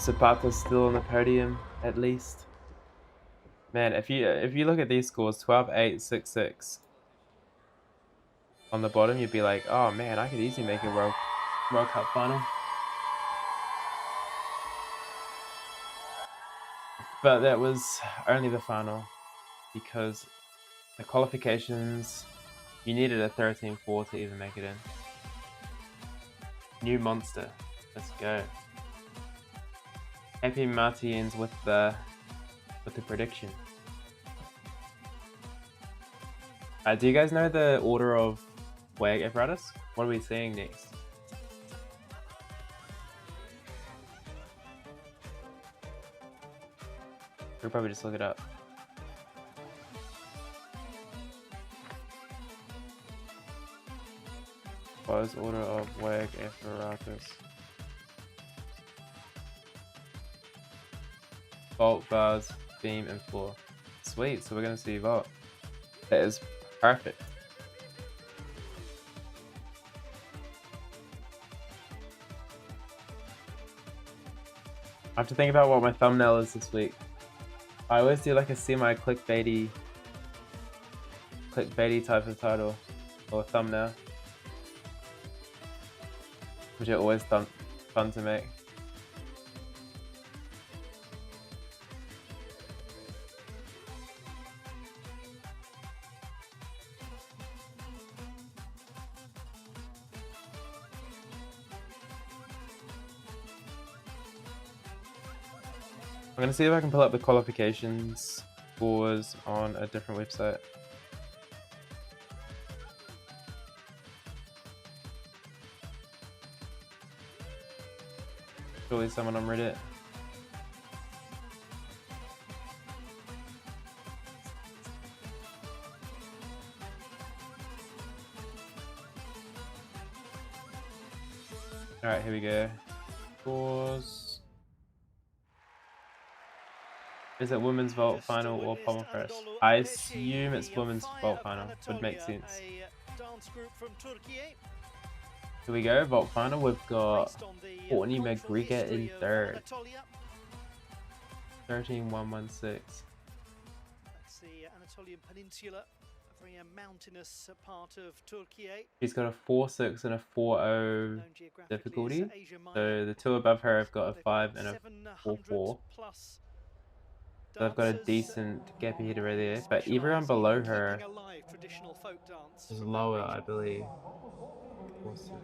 S2: Zapata's still on the podium, at least. Man, if you look at these scores, 12.866 on the bottom, you'd be like, oh man, I could easily make a World Cup final. But that was only the final, because the qualifications, you needed a 13.4 to even make it in. New monster. Let's go. Happy Martins with the prediction. Do you guys know the order of WAG apparatus? What are we seeing next? We'll probably just look it up. What is order of WAG apparatus? Vault, bars, beam, and floor. Sweet, so we're going to see vault. That is perfect. I have to think about what my thumbnail is this week. I always do like a semi-clickbaity type of title or thumbnail, which are always fun to make. I'm gonna see if I can pull up the qualifications scores on a different website. Surely someone on Reddit. Alright, here we go. Scores. Is it women's vault final or pommel first? I assume it's women's vault final. Would make sense. Here we go, vault final. We've got Courtney McGregor in third. 13.116.
S1: That's the Anatolian Peninsula, a very mountainous part of Turkey.
S2: She's got a 4.6 and a 4.0 difficulty. So the two above her have got a 5 and a 4.4. So they've got a decent gap ahead of her there, but everyone below her is lower, I believe. Awesome.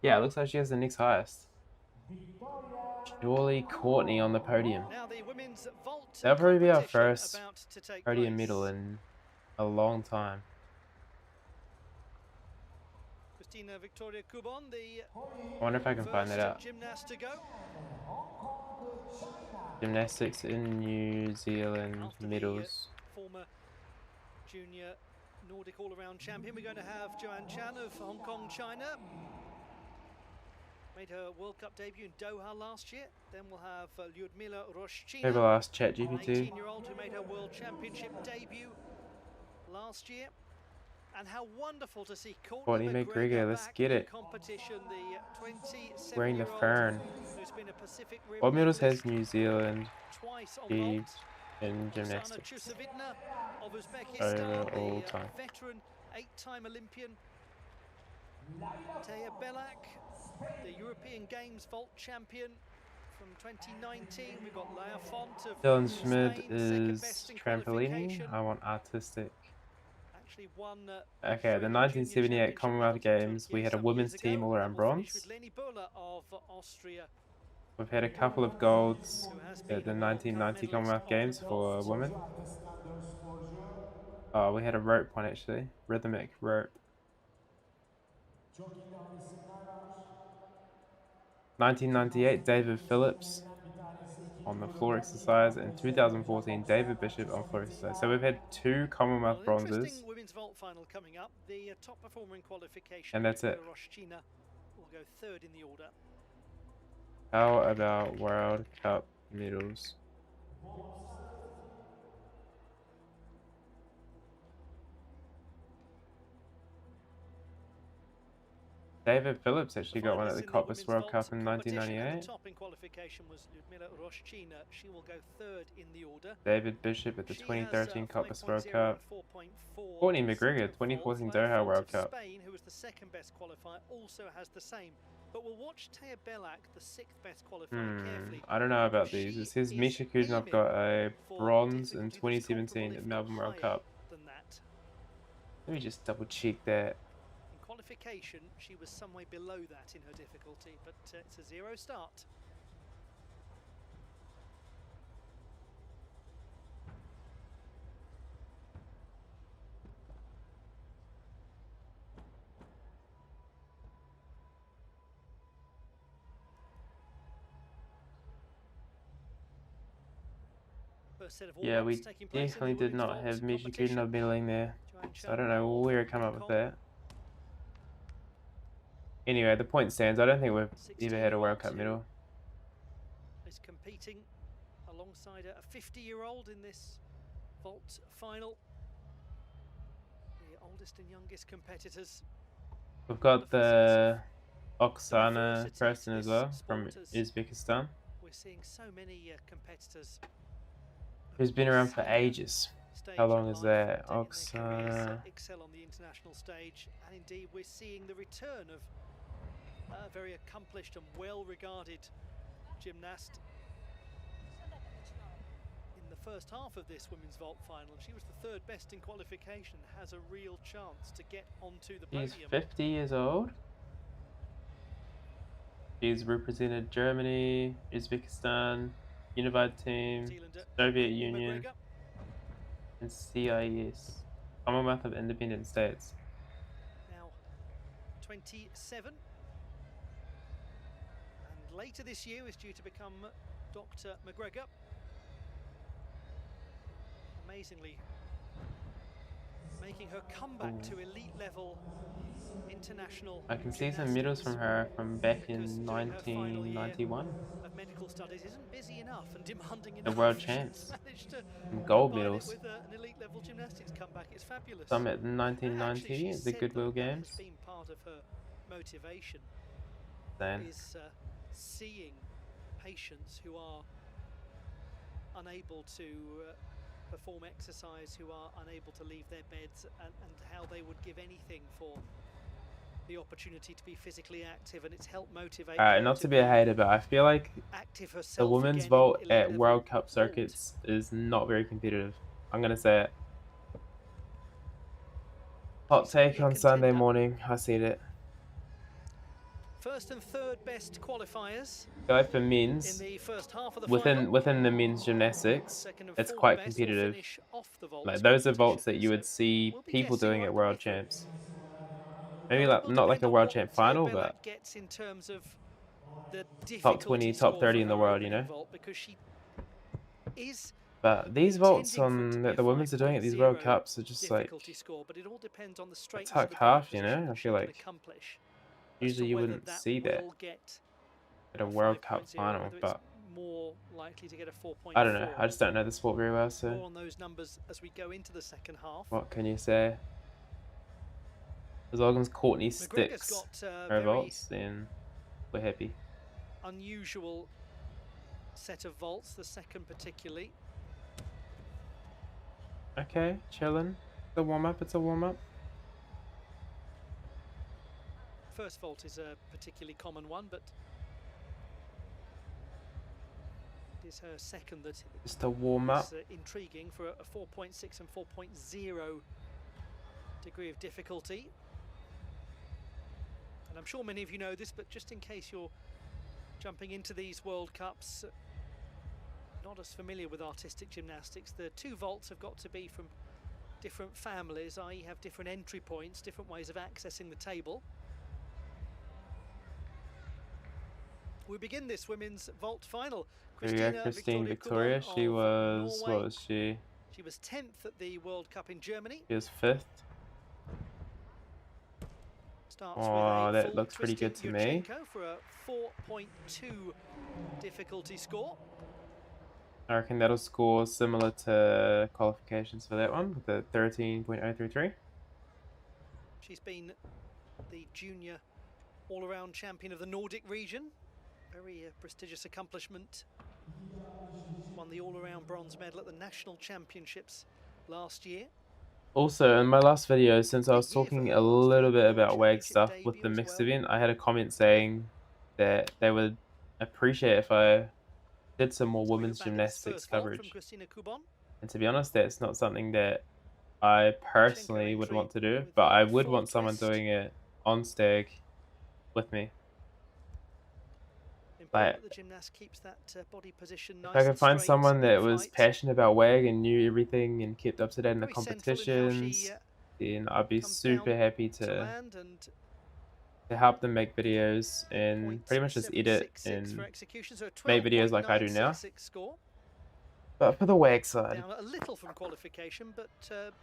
S2: Yeah, it looks like she has the next highest. Surely Courtney on the podium. That'll probably be our first podium medal in a long time. I wonder if I can find that out. Gymnastics in New Zealand medals.
S1: Former junior Nordic all-around champion. We're going to have Joanne Chan of Hong Kong, China. Made her World Cup debut in Doha last year. Then we'll have Lyudmila Roshchina,
S2: Maybe I'll ask ChatGPT.
S1: 18-year-old who made her World Championship debut last year. And how wonderful to see Courtney McGregor
S2: let's get it.
S1: Competition, the 27-year-old
S2: Wearing the fern.
S1: who's been a Pacific Rim
S2: What medals
S1: medalist
S2: has New Zealand
S1: twice on
S2: achieved
S1: vault.
S2: in gymnastics
S1: Of Uzbekistan,
S2: over all
S1: the
S2: time?
S1: veteran 8-time Olympian. Taya Belak, the European Games vault champion from 2019. We've got Leia Font of
S2: Dylan
S1: Spain,
S2: Schmid
S1: second
S2: is
S1: best in
S2: trampolining.
S1: qualification.
S2: I want artistic.
S1: Actually won,
S2: Okay, the 1978 Commonwealth Games, we had a women's team all around bronze.
S1: Of Austria,
S2: We've had a couple of golds at the 1990 Commonwealth Games for women. Oh, we had a rope one actually. Rhythmic rope. 1998, David Phillips on the floor exercise, and 2014, David Bishop on floor exercise. So we've had 2 Commonwealth bronzes.
S1: Women's vault final coming up. The top performer in qualification,
S2: And that's it.
S1: Roshchina, will go 3rd in the order.
S2: How about World Cup medals? David Phillips actually got one at the Coppers World Cup in 1998.
S1: The top in qualification was Lyudmila Roshchina. She will go 3rd in the order.
S2: David Bishop at the 2013 Coppers World Cup. Courtney McGregor, 2014 Doha World Cup.
S1: Spain, who was the 2nd best qualifier, also has the same. But we'll watch Taya Belak, the 6th best qualifier, carefully.
S2: I don't know about these. It says Misha Kuzminov got a bronze in 2017 at Melbourne World Cup. Let me just double check that.
S1: Qualification, she was some way below that in her difficulty, but it's a 0 start.
S2: Yeah, we definitely did not have Misha Kuzminov medaling there, so I don't know where it came up with that. Anyway, the point stands. I don't think we've ever had a World Cup medal.
S1: Is competing alongside a 50-year-old in this vault final. The oldest and youngest competitors.
S2: We've got the Oksana person as well from Uzbekistan.
S1: We're seeing so many competitors
S2: who's been around for ages. How long is that? Oksana.
S1: Excel on the international stage, and indeed we're seeing the return of a very accomplished and well-regarded gymnast in the first half of this women's vault final. She was the 3rd best in qualification, has a real chance to get onto the podium.
S2: She's 50 years old. She's represented Germany, Uzbekistan, Unified Team, Soviet Union, and CIS, Commonwealth of Independent States.
S1: Now 27. Later this year is due to become Dr. McGregor. Amazingly, making her comeback to elite level international.
S2: I can see some medals from her from back in 1991.
S1: Of medical studies isn't busy enough and demanding enough.
S2: The world champs. Some gold medals.
S1: With an elite level gymnastics comeback, it's fabulous.
S2: Some at 1990 at the Goodwill Games.
S1: That's been part of her motivation. Is seeing patients who are unable to perform exercise, who are unable to leave their beds, and how they would give anything for the opportunity to be physically active, and it's helped motivate
S2: Alright,
S1: her
S2: not to be a hater, but I feel like
S1: active
S2: the
S1: herself
S2: women's
S1: again
S2: vault
S1: in
S2: at
S1: elite
S2: World
S1: level
S2: Cup
S1: vault.
S2: circuits is not very competitive. I'm gonna say it. Hot
S1: She's
S2: take
S1: certainly a
S2: on Sunday
S1: contender.
S2: morning. I said it.
S1: First and third best qualifiers
S2: I feel like for
S1: in
S2: men's,
S1: the first half of the
S2: within
S1: final.
S2: the men's gymnastics,
S1: Second and
S2: it's
S1: fourth
S2: quite
S1: best will
S2: competitive.
S1: finish off the vaults
S2: Like those are vaults
S1: competition.
S2: that you would
S1: So
S2: see
S1: we'll be
S2: people
S1: guessing
S2: doing
S1: right
S2: at
S1: the way
S2: World
S1: through.
S2: Champs.
S1: A
S2: Maybe
S1: lot
S2: like
S1: will
S2: not like
S1: depend
S2: a
S1: on
S2: World
S1: what
S2: Champ final,
S1: Bella
S2: but
S1: gets in terms of the
S2: top
S1: difficulty
S2: 20, top
S1: score
S2: 30
S1: for
S2: in the
S1: her
S2: world, you
S1: opening
S2: know.
S1: vault, because she is
S2: But these vaults
S1: intending for it to
S2: on
S1: be
S2: that
S1: a
S2: the women's are doing at these World
S1: 5.0
S2: Cups are just like
S1: difficulty score, but it all depends on the
S2: a
S1: straightness of
S2: tuck
S1: the body
S2: half, you
S1: position
S2: know. I
S1: that she
S2: feel
S1: can
S2: like
S1: accomplish as to
S2: usually you
S1: whether
S2: wouldn't
S1: that
S2: see that
S1: will get
S2: at a
S1: a
S2: World Cup
S1: 5.0 or
S2: final,
S1: whether it's
S2: but
S1: more likely to get a 4.4.
S2: I don't know. I just don't know the sport very well, so
S1: More on those numbers as we go into the second half.
S2: what can you say? As long as Courtney
S1: McGregor's
S2: sticks
S1: got
S2: her
S1: very
S2: vaults, then we're happy.
S1: unusual set of vaults, the second particularly.
S2: Okay, chilling. The warm up. It's a warm up.
S1: First vault is a particularly common one, but it is her second that
S2: Just a warm up.
S1: is intriguing for a 4.6 and 4.0 degree of difficulty. And I'm sure many of you know this, but just in case you're jumping into these World Cups not as familiar with artistic gymnastics, the two vaults have got to be from different families, i.e. have different entry points, different ways of accessing the table. We begin this women's vault final.
S2: Here we go, Christine Victoria. She was, what was she?
S1: She was 10th at the World Cup in Germany.
S2: She was 5th. Oh, that looks pretty good to me.
S1: For a 4.2 difficulty score.
S2: I reckon that'll score similar to qualifications for that one with a 13.033.
S1: She's been the junior all-around champion of the Nordic region. Very prestigious accomplishment. Won the all-around bronze medal at the national championships last year.
S2: Also, in my last video, since I was talking a little bit about WAG stuff with the mixed event, I had a comment saying that they would appreciate if I did some more women's gymnastics coverage. And to be honest, that's not something that I personally would want to do, but I would want someone doing it on STAG with me. Like, if I could find someone that was passionate about WAG and knew everything and kept up to date in the competitions, then I'd be super happy to help them make videos and pretty much just edit and make videos like I do now. But for the WAG side,
S1: down a little from qualification, but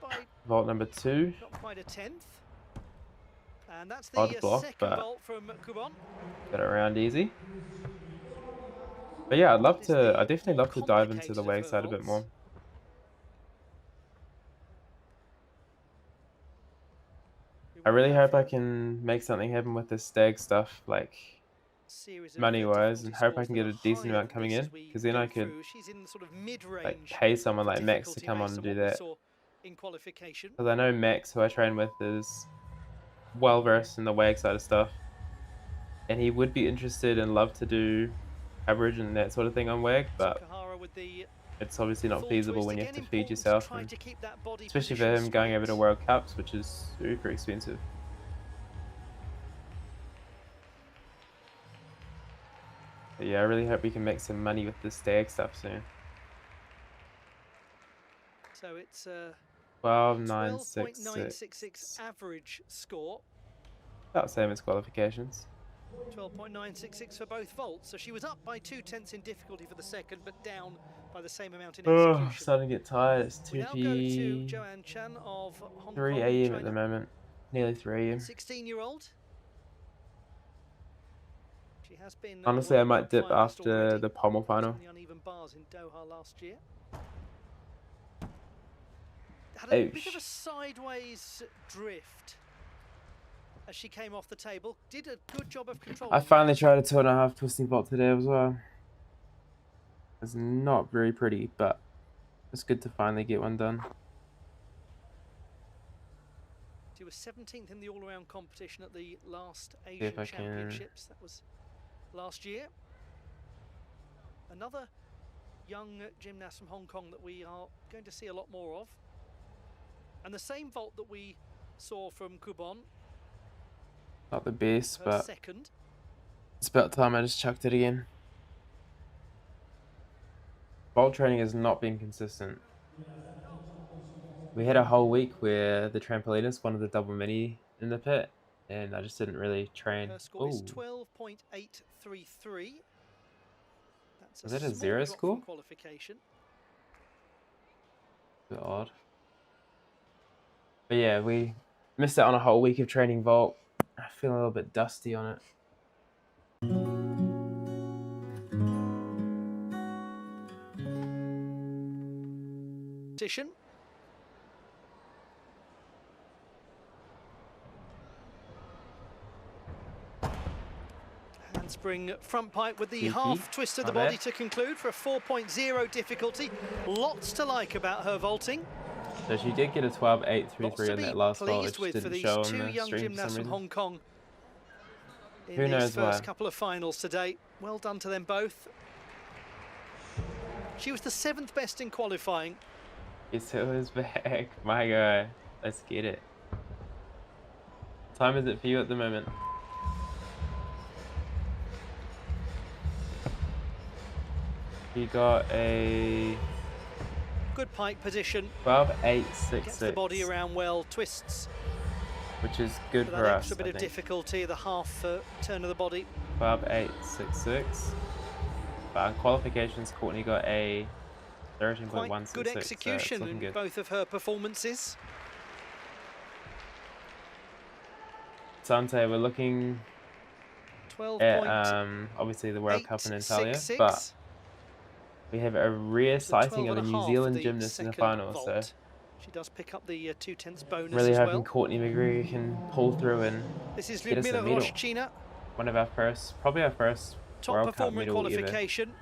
S1: by
S2: vault number 2.
S1: not quite a 10th. And that's the
S2: Odd block,
S1: second
S2: but
S1: vault from Kubon.
S2: get around easy. But yeah, I'd definitely love to dive into the WAG side a bit more. I really hope I can make something happen with this STAG stuff, like money-wise, and hope I can get a decent amount coming in, because then I could like pay someone like Max to come on and do that. Because I know Max, who I train with, is well versed in the WAG side of stuff, and he would be interested and love to do coverage and that sort of thing on WAG, but it's obviously not feasible when you have to feed yourself, and especially for him going over to World Cups, which is super expensive. But yeah, I really hope we can make some money with this STAG stuff soon.
S1: So it's
S2: 12.966
S1: average score.
S2: About the same as qualifications.
S1: 12.966 for both vaults. So she was up by 2/10 in difficulty for the second, but down by the same amount in execution.
S2: Oh, starting to get tired. It's
S1: 2 Chan of Hong
S2: 3
S1: Kong,
S2: a.m.
S1: China.
S2: at the moment. Nearly 3 a.m.
S1: 16-year-old. She has been
S2: Honestly, I might dip after the pommel final.
S1: The uneven bars in Doha last year. Had a bit of a sideways drift as she came off the table. Did a good job of controlling.
S2: I finally tried a 2.5 twisting vault today as well. It's not very pretty, but it's good to finally get one done.
S1: She was 17th in the all-around competition at the last Asian Championships. That was last year. Another young gymnast from Hong Kong that we are going to see a lot more of. And the same vault that we saw from Kubon.
S2: Not the best, but
S1: second.
S2: It's about time I just chucked it again. Vault training has not been consistent. We had a whole week where the trampolinist wanted the double mini in the pit, and I just didn't really train.
S1: Her score is 12.833. That's
S2: Was that a zero score?
S1: Qualification.
S2: A bit odd. But yeah, we missed out on a whole week of training vault. I feel a little bit dusty on it.
S1: Competition. Handspring front pipe with the half twist of the body to conclude for a 4.0 difficulty. Lots to like about her vaulting.
S2: So she did get a 12.833 in that last vault, which didn't show on the
S1: two young
S2: stream
S1: gymnasts from Hong Kong in
S2: Who knows
S1: these first
S2: why?
S1: couple of finals today. Well done to them both. She was the 7th best in qualifying.
S2: It's his back. My guy. Let's get it. What time is it for you at the moment? You got a
S1: Good pike position.
S2: 12.866.
S1: Gets the body around well, twists.
S2: Which is good
S1: For
S2: for
S1: that
S2: us.
S1: extra bit of difficulty, the half turn of the body.
S2: 12.866. But in qualifications, Courtney got a 13.166.
S1: Quite good execution in
S2: good.
S1: both of her performances.
S2: Sante, we're looking
S1: 12
S2: at obviously the World Cup in Antalya, but we have a rare sighting of a New Zealand gymnast in the final, so
S1: she does pick up the 2/10 bonus
S2: really
S1: as
S2: hoping
S1: well.
S2: Courtney McGregor can pull through and
S1: This is
S2: get us a
S1: Lyudmila
S2: medal.
S1: Roshchina,
S2: One of our first, probably our first
S1: top
S2: World Cup
S1: performer in
S2: medal ever.
S1: qualification.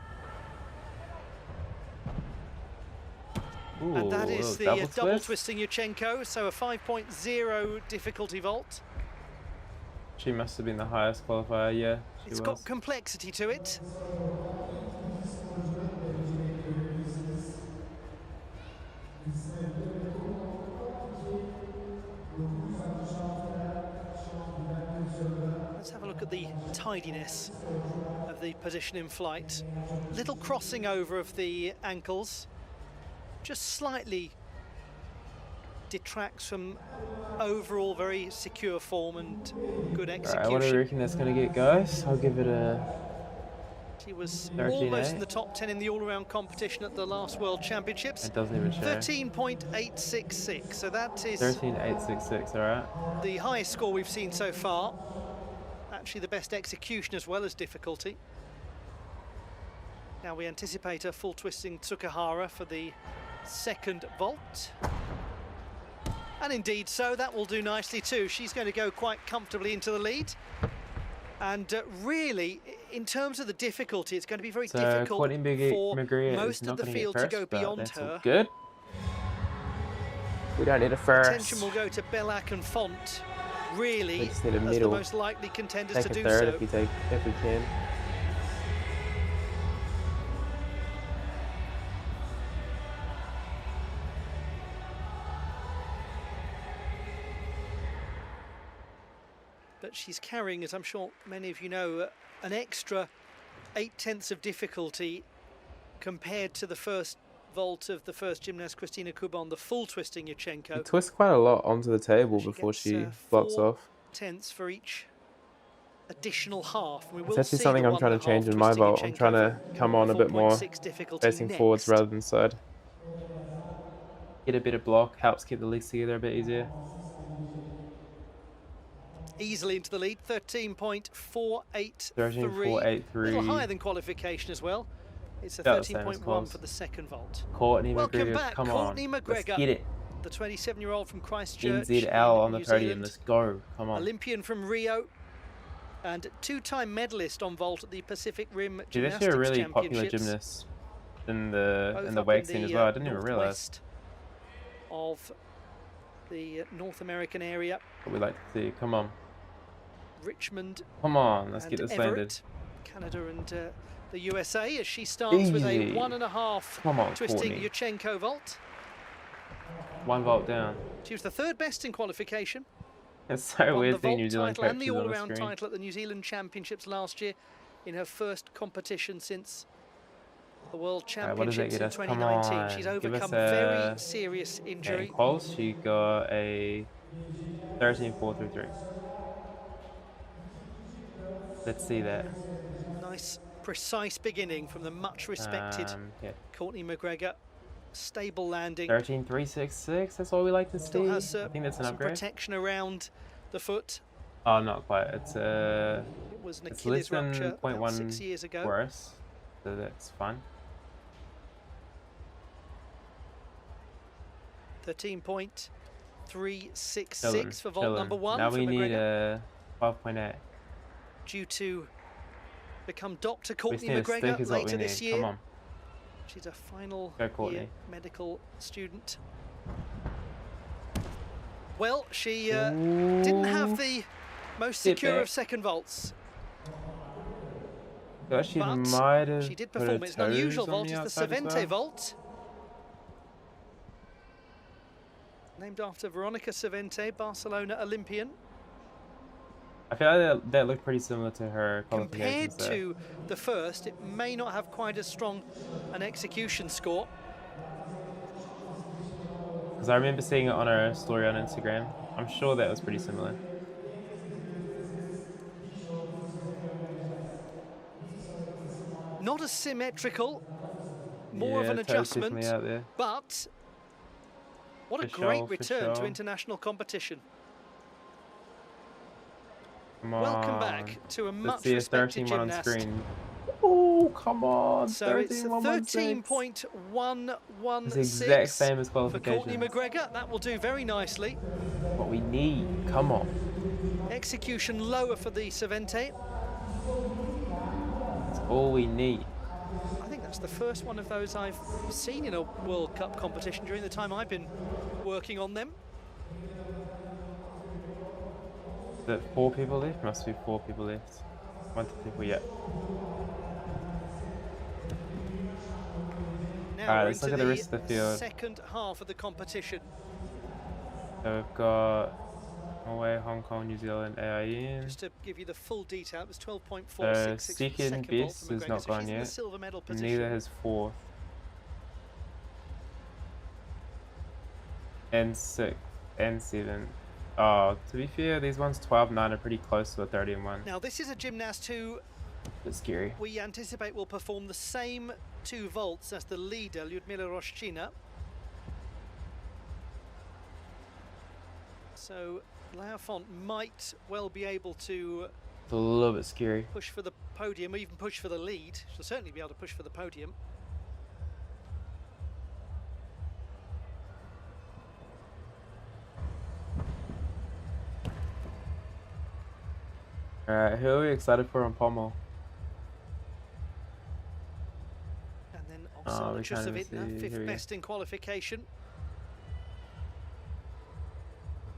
S2: Ooh,
S1: And that is the
S2: double
S1: double
S2: twist.
S1: twisting Yurchenko, so a 5.0 difficulty vault.
S2: She must have been the highest qualifier, yeah. She
S1: It's
S2: was.
S1: got complexity to it. Let's have a look at the tidiness of the position in flight. Little crossing over of the ankles, just slightly detracts from overall very secure form and good execution.
S2: Alright, what do you reckon that's going to get, guys? I'll give it a...
S1: She was
S2: 13.8.
S1: almost in the top 10 in the all-around competition at the last World Championships.
S2: It doesn't even show.
S1: 13.866, so that is
S2: 13.866, alright.
S1: the highest score we've seen so far. Actually the best execution as well as difficulty. Now we anticipate a full twisting Tsukahara for the second vault. And indeed so, that will do nicely too. She's going to go quite comfortably into the lead. And really, in terms of the difficulty, it's going to be very difficult for most of the field to go beyond her.
S2: Good. We don't need a first.
S1: Attention will go to Bellac and Font, really,
S2: just need a
S1: as the
S2: middle.
S1: most likely contenders
S2: Take
S1: to
S2: a
S1: do
S2: third
S1: so.
S2: if we can.
S1: But she's carrying, as I'm sure many of you know, an extra 8/10 of difficulty compared to the first vault of the first gymnast, Christina Kubon, the full twisting Yurchenko.
S2: She twists quite a lot onto the table before she blocks off.
S1: 4/10 for each additional half. We will
S2: It's actually
S1: see
S2: something
S1: the
S2: I'm trying to
S1: 1.5
S2: change in my
S1: twisting
S2: vault. I'm
S1: Yurchenko
S2: trying to
S1: for
S2: come on a bit more
S1: 4.6 difficulty
S2: facing
S1: next.
S2: forwards rather than side. Get a bit of block, helps keep the legs together a bit easier.
S1: Easily into the lead, 13.483.
S2: 13.483.
S1: A little higher than qualification as well. It's a
S2: About the same as
S1: 13.1
S2: quals.
S1: for the second vault.
S2: Courtney
S1: Welcome
S2: McGregor,
S1: back,
S2: come
S1: Courtney
S2: on.
S1: McGregor.
S2: Let's get it.
S1: The 27-year-old from Christchurch,
S2: NZL
S1: in
S2: on the
S1: New
S2: podium,
S1: Zealand.
S2: let's go. Come on.
S1: Olympian from Rio, and two-time medalist on vault at the Pacific Rim
S2: She's
S1: Gymnastics
S2: actually a really popular
S1: Championships.
S2: gymnast in
S1: Both
S2: the
S1: up
S2: WAG
S1: in
S2: scene as
S1: the,
S2: well. I didn't even realise.
S1: northwest of the North American area.
S2: What we like to see. Come on.
S1: Richmond.
S2: Come on. Let's
S1: and
S2: get this
S1: Everett,
S2: landed.
S1: Canada and the USA, as she starts with a 1.5
S2: Come on,
S1: twisting
S2: Courtney.
S1: Yurchenko vault.
S2: 1 vault down.
S1: She was the 3rd best in qualification.
S2: It's so
S1: Won
S2: weird
S1: the
S2: seeing
S1: vault
S2: New Zealand
S1: title and
S2: coaches
S1: the
S2: on the
S1: all-around
S2: screen.
S1: title at the New Zealand Championships last year in her first competition since the World
S2: What does that
S1: Championships
S2: get
S1: in
S2: us? Come
S1: 2019.
S2: on.
S1: She's
S2: Give
S1: overcome
S2: us
S1: very serious
S2: Okay, in
S1: injury.
S2: quals, she got a 13.4 through 3. Let's see that.
S1: Nice, precise beginning from the much respected
S2: Yeah.
S1: Courtney McGregor. Stable landing.
S2: 13.366. That's all we like to
S1: Still
S2: see.
S1: has
S2: I think that's an
S1: some
S2: upgrade.
S1: protection around the foot.
S2: Oh, not quite. It's
S1: It was an
S2: it's
S1: Achilles
S2: less than
S1: rupture about
S2: 0.1
S1: 6 years ago.
S2: worse, so that's fine.
S1: 13.366 for vault number 1
S2: Now
S1: for
S2: we
S1: McGregor.
S2: need a 12.8.
S1: Due to become Dr.
S2: We just
S1: Courtney
S2: need a stick
S1: McGregor
S2: is what we
S1: later
S2: need.
S1: this year.
S2: Come on.
S1: She's a final
S2: Go, Courtney.
S1: year medical student. Well, she didn't have the most
S2: Sit
S1: secure
S2: back.
S1: of second vaults.
S2: So she
S1: But
S2: might have
S1: she did
S2: put her
S1: perform. It's an unusual
S2: toes on
S1: vault. It's the
S2: outside as
S1: Cervente
S2: well.
S1: vault. Named after Veronica Cervente, Barcelona Olympian.
S2: I feel like that looked pretty similar to her
S1: Compared
S2: qualifications there.
S1: to the first, it may not have quite as strong an execution score.
S2: Because I remember seeing it on her story on Instagram. I'm sure that was pretty similar.
S1: Not as symmetrical, more of
S2: Yeah,
S1: an
S2: toes
S1: adjustment,
S2: definitely out there.
S1: but what a
S2: For
S1: great
S2: sure, for
S1: return to
S2: sure.
S1: international competition.
S2: Come
S1: Welcome
S2: on.
S1: back to a
S2: Let's
S1: much
S2: see a
S1: respected
S2: 13 one on
S1: gymnast.
S2: screen. Oh, come on.
S1: So it's
S2: 13.116.
S1: 13.116
S2: It's the exact same as
S1: for Courtney
S2: qualifications.
S1: McGregor. That will do very nicely.
S2: What we need. Come on.
S1: Execution lower for the Cervente.
S2: That's all we need.
S1: I think that's the first one of those I've seen in a World Cup competition during the time I've been working on them.
S2: Is it 4 people left? Must be 4 people left. 1 2 people yet.
S1: Now
S2: Alright,
S1: we're
S2: let's look
S1: into
S2: at the rest of the field.
S1: second half of the competition.
S2: So we've got Norway, Hong Kong, New Zealand, AIN.
S1: Just to give you the full detail, it was 12.466 for the
S2: Second
S1: second vault
S2: best
S1: for
S2: has
S1: McGregor,
S2: not
S1: so
S2: gone
S1: she's in the
S2: yet.
S1: silver medal position.
S2: Neither has 4th. And 6th. And 7th. Oh, to be fair, these ones 12-9 are pretty close to a 30-1.
S1: Now this is a gymnast who
S2: Bit scary.
S1: we anticipate will perform the same 2 vaults as the leader, Lyudmila Roshchina. So Laufont might well be able to
S2: It's a little bit scary.
S1: push for the podium, or even push for the lead. She'll certainly be able to push for the podium.
S2: Alright, who are we excited for on pommel?
S1: And then
S2: Oh,
S1: Oksana
S2: we can't even
S1: Chusovitna,
S2: see. Here
S1: 5th
S2: we go.
S1: best in qualification.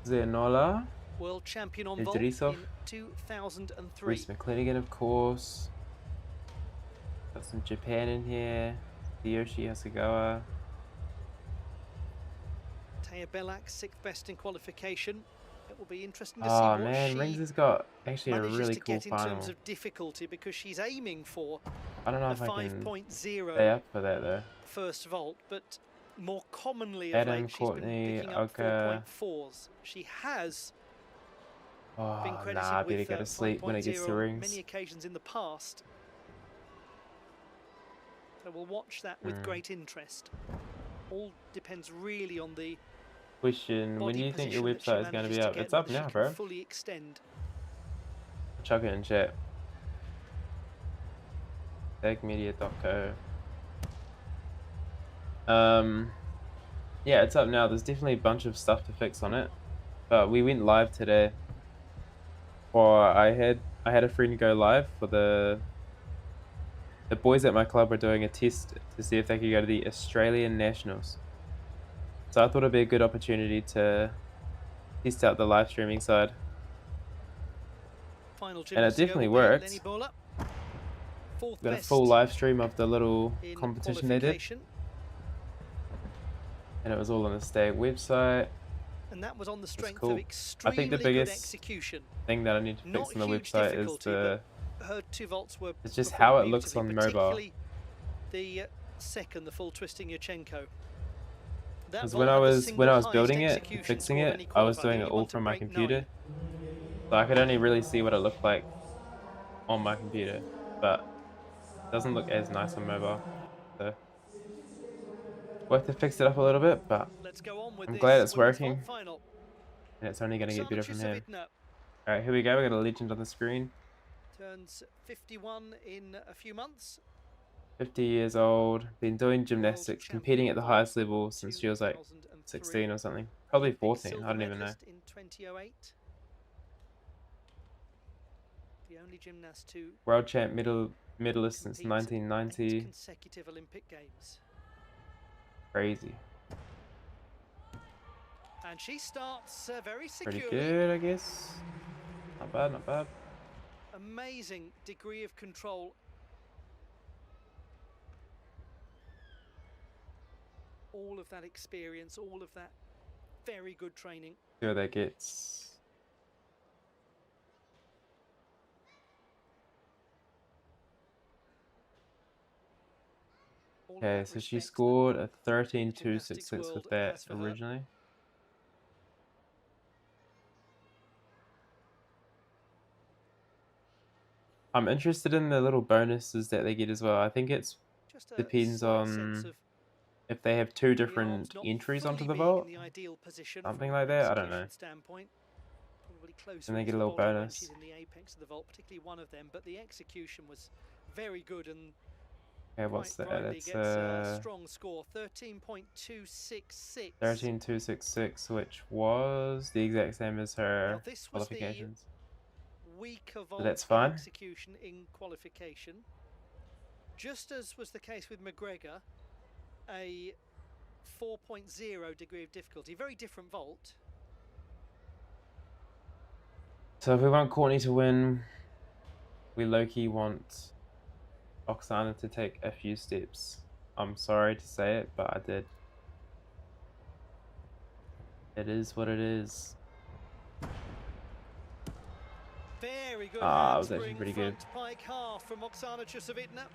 S2: Zenola,
S1: World champion on vault
S2: Idrisov.
S1: in 2003.
S2: Reese McClinigan, of course. Got some Japan in here. Tsuyoshi Hasegawa.
S1: Taya Belak, 6th best in qualification. It will be interesting to
S2: Oh
S1: see what
S2: man,
S1: she
S2: Rings has got actually a
S1: manages
S2: really
S1: to
S2: cool
S1: get in
S2: final.
S1: terms of difficulty, because she's aiming for
S2: I don't know
S1: a
S2: if I can
S1: 5.0
S2: stay up for that though.
S1: first vault, but more commonly of
S2: Adam,
S1: late she's
S2: Courtney,
S1: been picking up
S2: Oka.
S1: 4.4s. She has
S2: Oh
S1: been credited
S2: nah, I better
S1: with
S2: go to sleep when it gets to
S1: 5.0
S2: Rings.
S1: many occasions in the past. So we'll watch that with great interest. All depends really on the
S2: Question, when do
S1: body
S2: you think your
S1: position that she
S2: website is going to
S1: manages
S2: be up?
S1: get,
S2: It's up
S1: whether
S2: now,
S1: she
S2: bro.
S1: can fully extend.
S2: Chuck it in chat. stagmedia.co. Yeah, it's up now. There's definitely a bunch of stuff to fix on it, but we went live today. Or I had a friend go live for the boys at my club were doing a test to see if they could go to the Australian Nationals. So I thought it'd be a good opportunity to test out the live streaming side.
S1: Final
S2: And it definitely worked.
S1: Fourth
S2: Got a
S1: best
S2: full live stream of the little
S1: in
S2: competition they did.
S1: qualification.
S2: And it was all on the STAG website.
S1: And that was on the strength
S2: cool.
S1: of
S2: I think the
S1: extremely good
S2: biggest
S1: execution.
S2: thing that I need to fix
S1: Not
S2: on the
S1: huge
S2: website is
S1: difficulty, but her 2 vaults were
S2: it's just
S1: performed
S2: how it looks
S1: beautifully,
S2: on mobile.
S1: particularly the second, the full twisting Yurchenko.
S2: Because when I was building it, fixing it, I was doing it all from my computer, so I could only really see what it looked like on my computer, but it doesn't look as nice on mobile. So we'll have to fix it up a little bit, but I'm glad it's working, and it's only going to get better from here. All right, here we go. We got a legend on the screen.
S1: Turns 51 in a few months.
S2: 50 years old, been doing gymnastics, competing at the highest level since she was like 16 or something. Probably 14, I don't even know.
S1: In 2008. The only gymnast to
S2: World champ medalist since 1990.
S1: 8 consecutive Olympic Games.
S2: Crazy.
S1: And she starts very securely.
S2: Pretty good, I guess. Not bad, not bad.
S1: Amazing degree of control. All of that experience, all of that very good training.
S2: See what that gets. Okay, so she scored a 13.266 with that originally. I'm interested in the little bonuses that they get as well. I think it depends on if they have 2 different entries onto the vault, something like that. I don't know. And they get a little bonus.
S1: In the apex of the vault, particularly one of them, but the execution was very good and.
S2: Okay, what's that? It's
S1: a strong score, 13.266.
S2: 13.266, which was the exact same as her qualifications.
S1: Weaker
S2: So that's fine.
S1: Execution in qualification, just as was the case with McGregor, a 4.0 degree of difficulty, very different vault.
S2: So if we want Courtney to win, we low-key want Oksana to take a few steps. I'm sorry to say it, but I did. It is what it is.
S1: Very good.
S2: It was actually pretty good.
S1: Pike half from Oksana Chusovitina.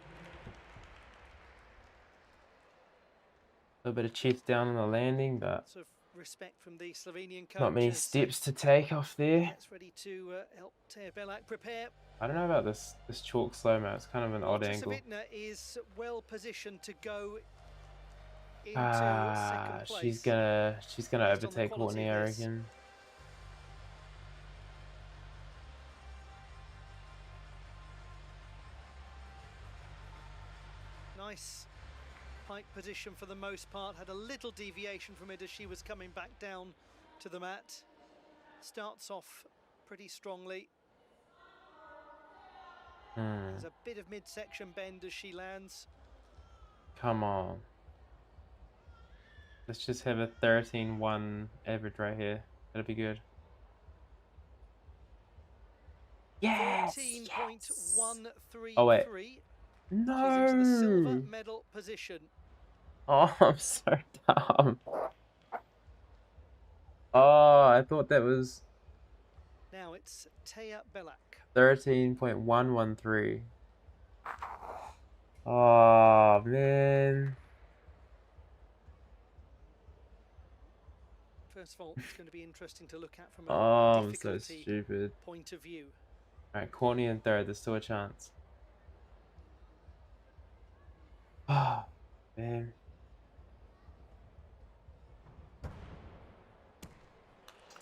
S2: A little bit of chest down on the landing, but
S1: respect from the Slovenian coach.
S2: Not many steps to take off there.
S1: Gets ready to help Teo Belak prepare.
S2: I don't know about this chalk slow-mo. It's kind of an odd angle.
S1: Chusovitina is well positioned to go into second place.
S2: She's gonna overtake Courtney, I reckon.
S1: Nice pike position for the most part. Had a little deviation from it as she was coming back down to the mat. Starts off pretty strongly. There's a bit of midsection bend as she lands.
S2: Come on. Let's just have a 13.1 average right here. That'll be good. Yes!
S1: 13.133.
S2: Oh wait. No!
S1: She's into the silver medal position.
S2: Oh, I'm so dumb. Oh, I thought that was...
S1: Now it's Teo Belak.
S2: 13.113. Oh, man.
S1: First of all, it's going to be interesting to look at from a difficulty
S2: I'm so stupid.
S1: point of view.
S2: Alright, Courtney in third. There's still a chance. Oh, man.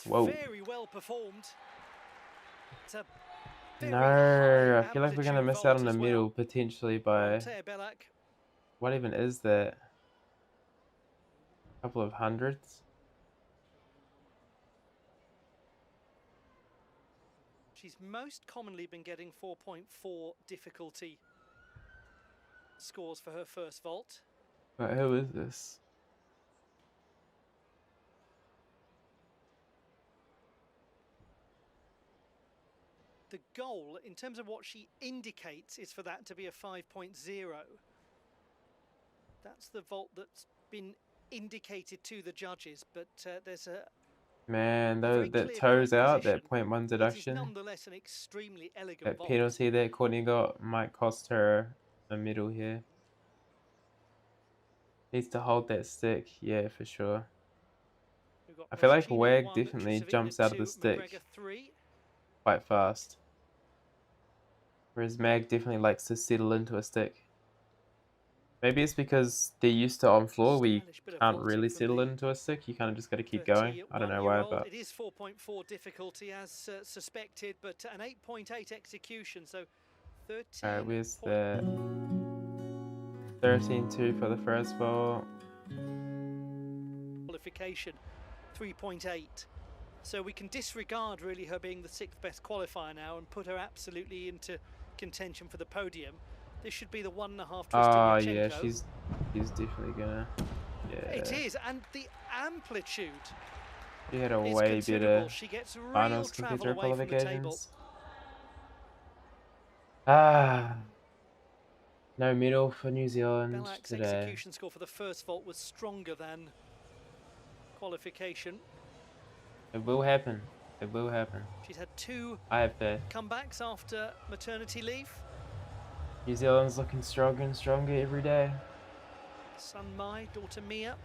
S2: Whoa.
S1: Very well performed.
S2: No, I feel like we're going to miss out on the medal potentially by... What even is that? A couple of hundreds?
S1: She's most commonly been getting 4.4 difficulty scores for her first vault.
S2: But who is this?
S1: the goal, in terms of what she indicates, is for that to be a 5.0. That's the vault that's been indicated to the judges, but there's a
S2: Man,
S1: very
S2: that
S1: clear
S2: toes
S1: correct
S2: out,
S1: position.
S2: that 0.1
S1: It is
S2: deduction,
S1: nonetheless an extremely elegant
S2: that
S1: vault.
S2: penalty that Courtney got might cost her a medal here. Needs to hold that stick, yeah, for sure.
S1: We've got
S2: I feel like
S1: Roshchina
S2: Wag
S1: 1,
S2: definitely
S1: Trusovina
S2: jumps out of
S1: 2,
S2: the stick
S1: McGregor 3.
S2: quite fast. Whereas Mag definitely likes to settle into a stick. Maybe it's because they're used to on floor where you
S1: Stylish bit of
S2: can't
S1: vaulting
S2: really
S1: from
S2: settle
S1: the
S2: into a stick. You kind of just got to keep going. I don't know why,
S1: 31-year-old.
S2: but
S1: It is 4.4 difficulty as suspected, but an 8.8 execution, so 13.
S2: alright, where's the 13-2 for the first vault?
S1: Qualification 3.8. So we can disregard really her being the 6th best qualifier now and put her absolutely into contention for the podium. This should be the 1.5 Tristan
S2: Oh
S1: Yurchenko.
S2: yeah, she's definitely gonna. Yeah.
S1: It is, and the amplitude
S2: She had a
S1: is
S2: way
S1: considerable.
S2: better
S1: She gets real
S2: finals compared
S1: travel
S2: to her
S1: away from the table.
S2: qualifications. Ah, no medal for New Zealand
S1: Belak's
S2: today.
S1: execution score for the first vault was stronger than qualification.
S2: It will happen. It will happen.
S1: She's had 2
S2: I have faith.
S1: comebacks after maternity leave.
S2: New Zealand's looking stronger and stronger every day.
S1: Son Mai, daughter Mia.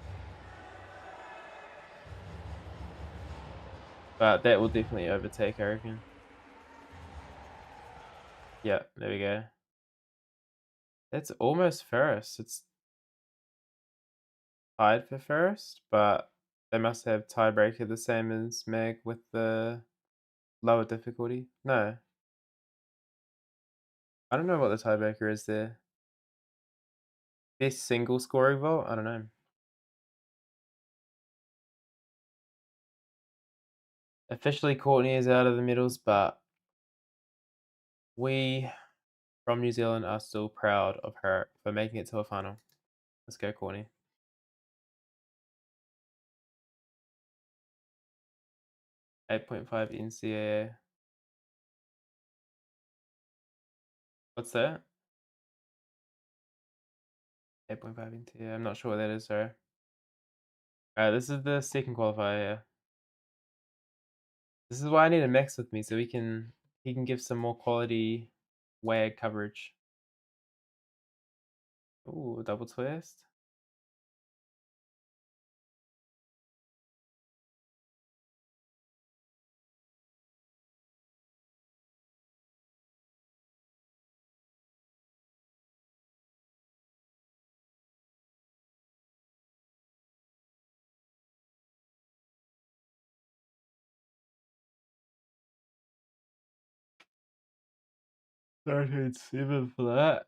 S2: But that will definitely overtake, I reckon. Yeah, there we go. It's almost first. It's tied for first, but they must have tiebreaker the same as Meg with the lower difficulty. No. I don't know what the tiebreaker is there. Best single scoring vault? I don't know. Officially, Courtney is out of the medals, but we from New Zealand are still proud of her for making it to a final. Let's go, Courtney. .5 NCAA. What's that? 8.5 NCAA. I'm not sure what that is, sorry. Alright, this is the second qualifier, yeah. This is why I need a Max with me so he can give some more quality WAG coverage. Ooh, double twist. $13.7 for that.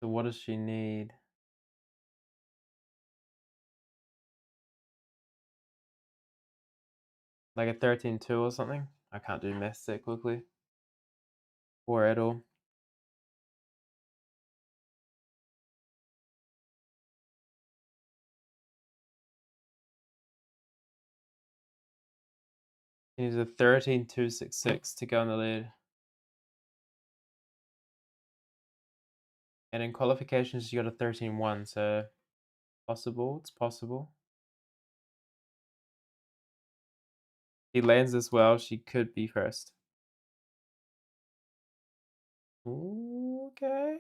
S2: So what does she need? Like a 13.2 or something? I can't do maths that quickly. Or at all. He needs a 13.266 to go in the lead. And in qualifications, you got a 13.1, so possible. It's possible. He lands as well. She could be first. Okay.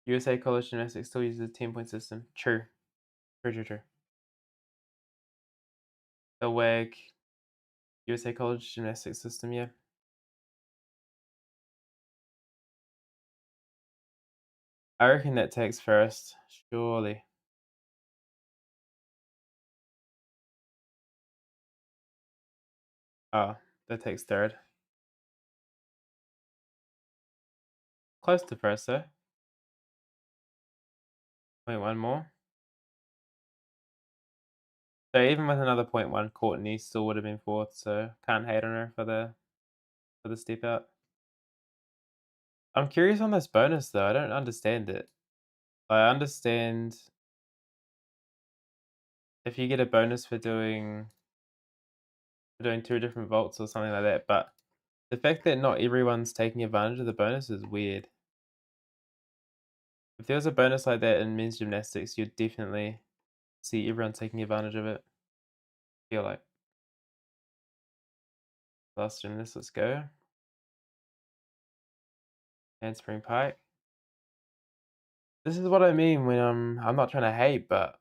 S2: USA College Gymnastics still uses a 10-point system. True. True. The WAG USA College Gymnastics system, yeah. I reckon that takes first, surely. Oh, that takes third. Close to first, though. Wait, one more. So even with another 0.1, Courtney still would have been fourth, so can't hate on her for the step out. I'm curious on this bonus though. I don't understand it. I understand if you get a bonus for doing 2 different vaults or something like that, but the fact that not everyone's taking advantage of the bonus is weird. If there was a bonus like that in men's gymnastics, you'd definitely see everyone taking advantage of it. I feel like. Last gymnast, let's go. Handspring pike. This is what I mean when I'm not trying to hate, but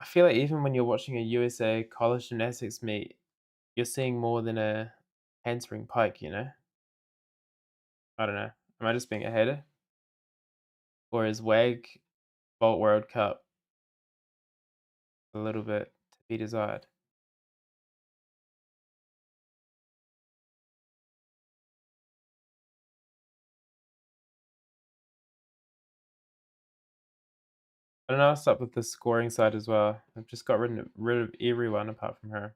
S2: I feel like even when you're watching a USA college gymnastics meet, you're seeing more than a handspring pike, you know? I don't know. Am I just being a hater? Or is WAG Vault World Cup a little bit to be desired? I don't know what's up with the scoring side as well. I've just got rid of everyone apart from her.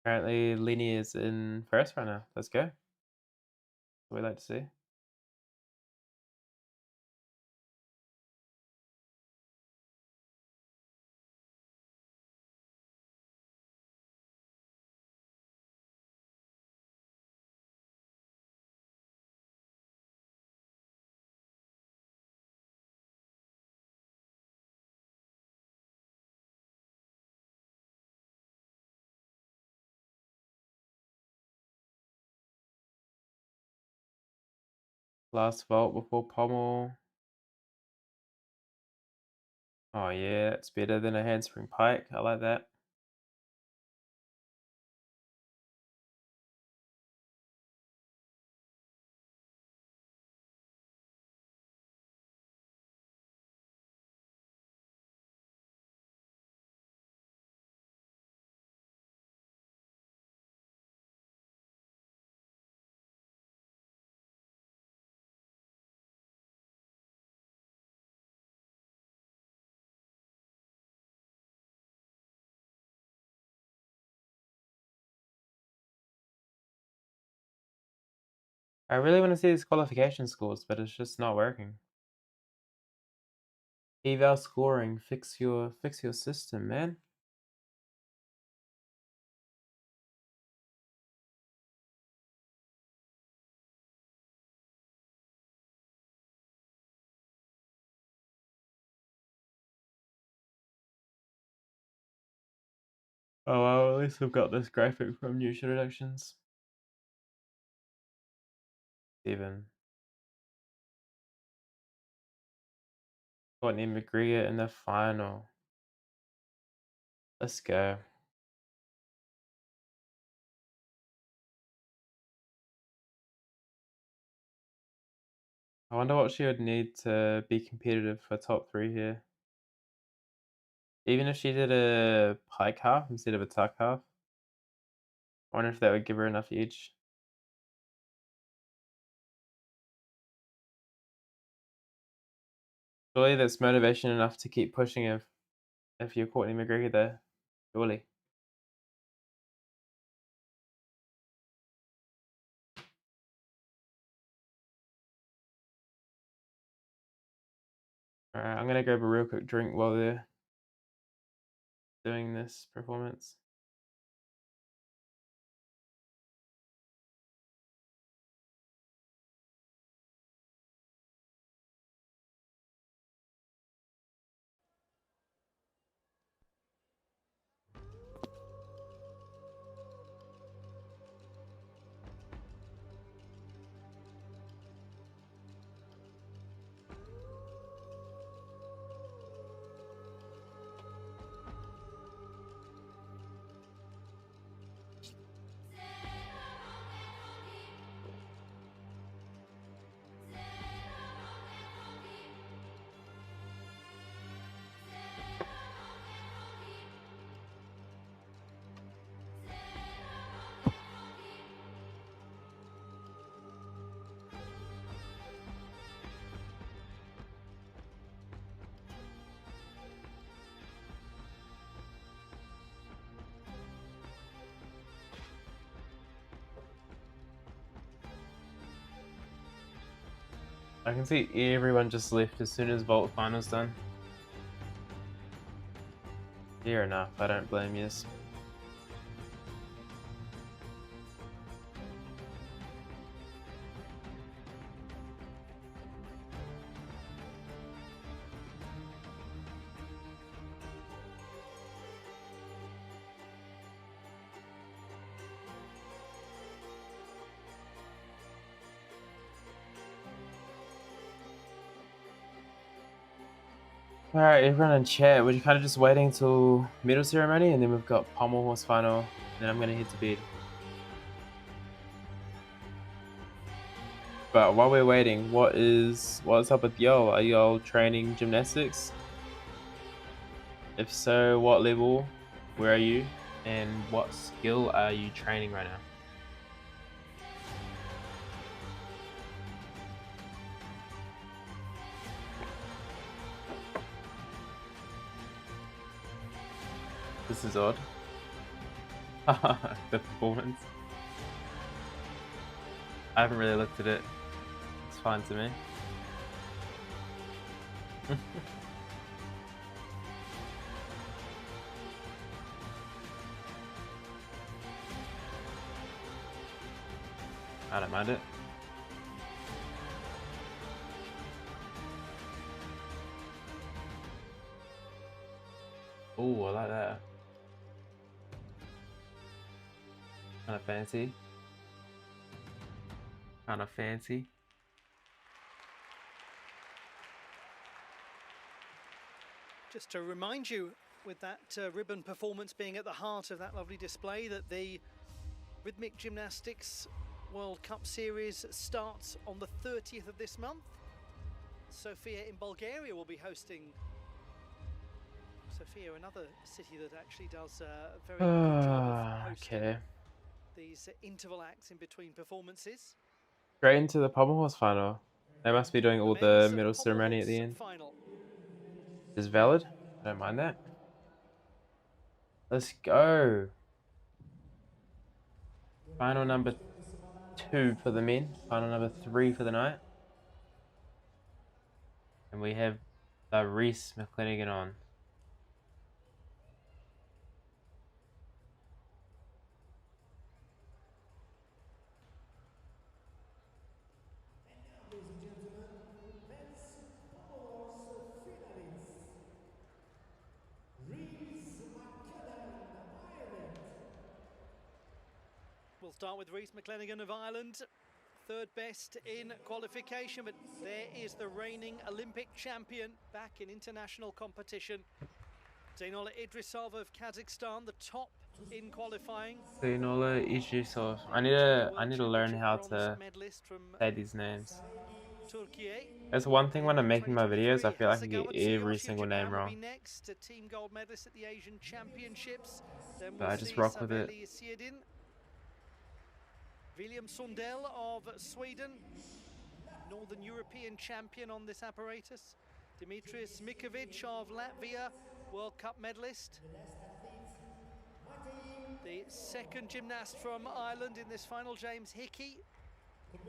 S2: Apparently, Lenny is in first right now. Let's go. What we like to see. Last vault before pommel. Oh yeah, that's better than a handspring pike. I like that. I really want to see these qualification scores, but it's just not working. Eval scoring, fix your system, man. Oh well, at least we've got this graphic from New Deductions. 7. Courtney McGregor in the final. Let's go. I wonder what she would need to be competitive for top 3 here. Even if she did a pike half instead of a tuck half. I wonder if that would give her enough edge. Surely that's motivation enough to keep pushing if you're Courtney McGregor there. Surely. Alright, I'm gonna grab a real quick drink while they're doing this performance. I can see everyone just left as soon as vault finals done. Fair enough, I don't blame you. Alright, everyone in chat, we're kind of just waiting till medal ceremony, and then we've got pommel horse final, and then I'm gonna head to bed. But while we're waiting, what's up with y'all? Are y'all training gymnastics? If so, what level? Where are you? And what skill are you training right now? This is odd. The performance. I haven't really looked at it. It's fine to me. I don't mind it. Oh, I like that. Kind of fancy. Kind of fancy.
S1: Just to remind you, with that ribbon performance being at the heart of that lovely display, that the Rhythmic Gymnastics World Cup Series starts on the 30th of this month. Sofia in Bulgaria will be hosting. Sofia, another city that actually does a very good job of hosting these interval acts in between performances.
S2: Straight into the pommel horse final. They must be doing all the medal ceremony at the end. Is valid. I don't mind that. Let's go. Final number 2 for the men. Final number 3 for the night. And we have the Reese McClenaghan on.
S1: We'll start with Reese McClenaghan of Ireland, third best in qualification, but there is the reigning Olympic champion back in international competition. Zeynola Idrisov of Kazakhstan, the top in qualifying.
S2: Zeynola Idrisov. I need to learn how to say these names. That's one thing when I'm making my videos, I feel like I get every single name wrong.
S1: Next, a team gold medalist at the Asian Championships. Then
S2: But I just rock with it.
S1: William Sundell of Sweden, Northern European champion on this apparatus. Dimitris Mikovic of Latvia, World Cup medalist. The second gymnast from Ireland in this final, James Hickey,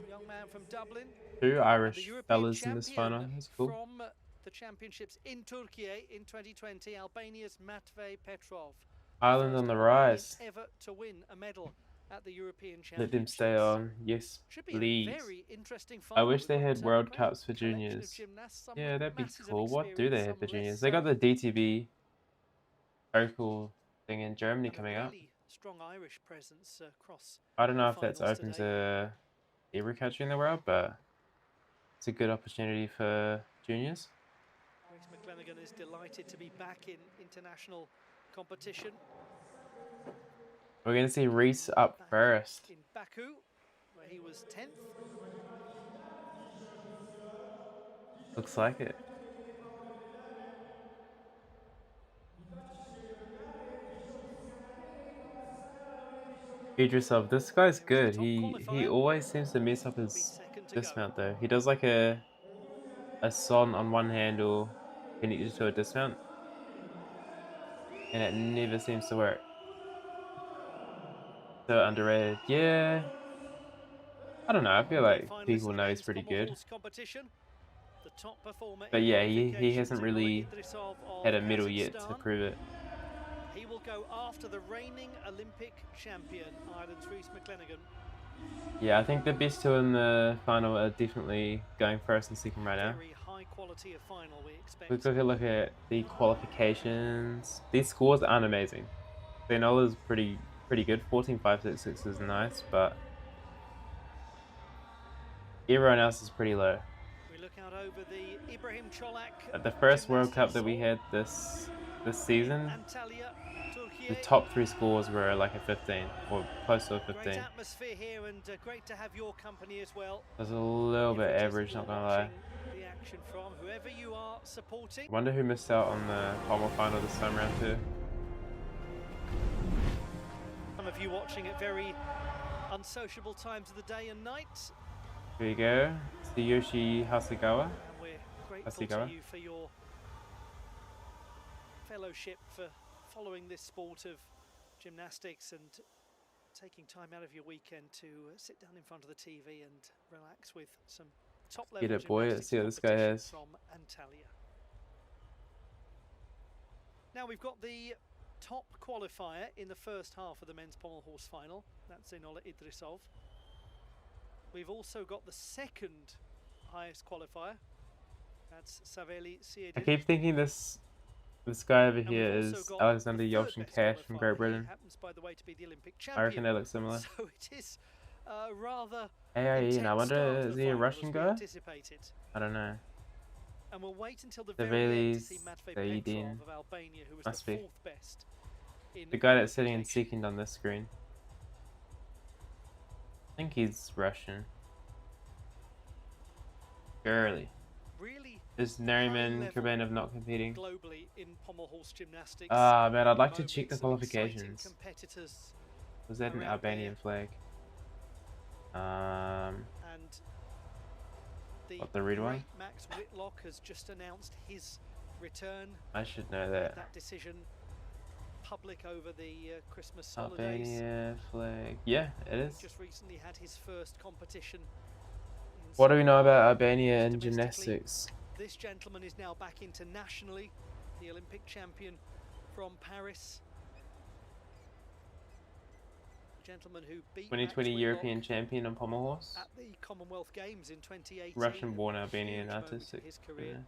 S1: young man from Dublin.
S2: 2 Irish fellas in this final. That's cool.
S1: From the championships in Turkey in 2020, Albania's Matvej Petrov.
S2: Ireland on the rise.
S1: Ever to win a medal at the European Championships.
S2: Let them stay on. Yes, please. I wish they had World Cups for juniors. Yeah, that'd be cool. What do they have for juniors? They got the DTB vocal thing in Germany coming up.
S1: Strong Irish presence across.
S2: I don't know if that's open to every country in the world, but it's a good opportunity for juniors.
S1: Reese McClenaghan is delighted to be back in international competition.
S2: We're going to see Reese up first.
S1: In Baku, where he was 10th.
S2: Looks like it. Idrisov, this guy's good. He always seems to mess up his dismount though. He does like a son on one handle, then he just do a dismount, and it never seems to work. So underrated. Yeah. I don't know. I feel like people know he's pretty good.
S1: The top performer
S2: But
S1: in
S2: yeah, he
S1: qualification,
S2: hasn't
S1: Renaud
S2: really
S1: Idrisov of
S2: had a medal yet to
S1: Kazakhstan.
S2: prove it.
S1: He will go after the reigning Olympic champion, Ireland's Rhys McClenaghan.
S2: Yeah, I think the best two in the final are definitely going first and second right now.
S1: Very high quality of final, we expect.
S2: We've got to look at the qualifications. These scores aren't amazing. Zanola's pretty good. 14.566 is nice, but everyone else is pretty low.
S1: We look out over the Ibrahim Cholak.
S2: At the first World Cup that we had this season,
S1: Antalya,
S2: the top 3 scores were like a 15 or close to a 15.
S1: Great atmosphere here, and great to have your company as well.
S2: It was a little bit average, not gonna lie.
S1: The action from whoever you are supporting.
S2: Wonder who missed out on the pommel final this time around too.
S1: Some of you watching at very unsociable times of the day and night.
S2: Here you go. It's the Yoshi Hasegawa.
S1: And we're grateful to you for your fellowship, for following this sport of gymnastics and taking time out of your weekend to sit down in front of the TV and relax with some top level
S2: Get it, boy. Let's see what this guy has.
S1: From Antalya. Now we've got the top qualifier in the first half of the men's pommel horse final. That's Renaud Idrisov. We've also got the second highest qualifier. That's Saveli Siedin.
S2: I keep thinking this guy over here is Alexander Yelchin-Cash from Great Britain.
S1: Happens, by the way, to be the Olympic
S2: I reckon they
S1: champion.
S2: look similar.
S1: So it is rather
S2: AIE, and I wonder, is he a Russian guy?
S1: anticipated.
S2: I don't know.
S1: And we'll wait until the very end to see Matvey
S2: Saidin.
S1: Petrov of Albania, who was
S2: Must
S1: the
S2: be.
S1: 4th best.
S2: The guy that's sitting in second on this screen. I think he's Russian. Girly.
S1: Really
S2: Is Nariman Kurbanov not competing?
S1: globally in pommel horse gymnastics.
S2: Ah, man, I'd like to
S1: Moment,
S2: check the
S1: some exciting
S2: qualifications.
S1: competitors
S2: Was that an
S1: around
S2: Albanian flag?
S1: and
S2: What, the red one?
S1: great Max Whitlock has just announced his return.
S2: I should know that.
S1: That decision public over the Christmas holidays.
S2: Albania flag. Yeah, it is.
S1: Just recently had his first competition.
S2: What do we know about Albania in
S1: domestically.
S2: gymnastics?
S1: This gentleman is now back internationally, the Olympic champion from Paris. Gentleman who beat
S2: 2020
S1: Max
S2: European
S1: Whitlock
S2: champion on pommel horse.
S1: at the Commonwealth Games in 2018.
S2: Russian-born
S1: A
S2: Albanian
S1: huge moment
S2: artist.
S1: in his career.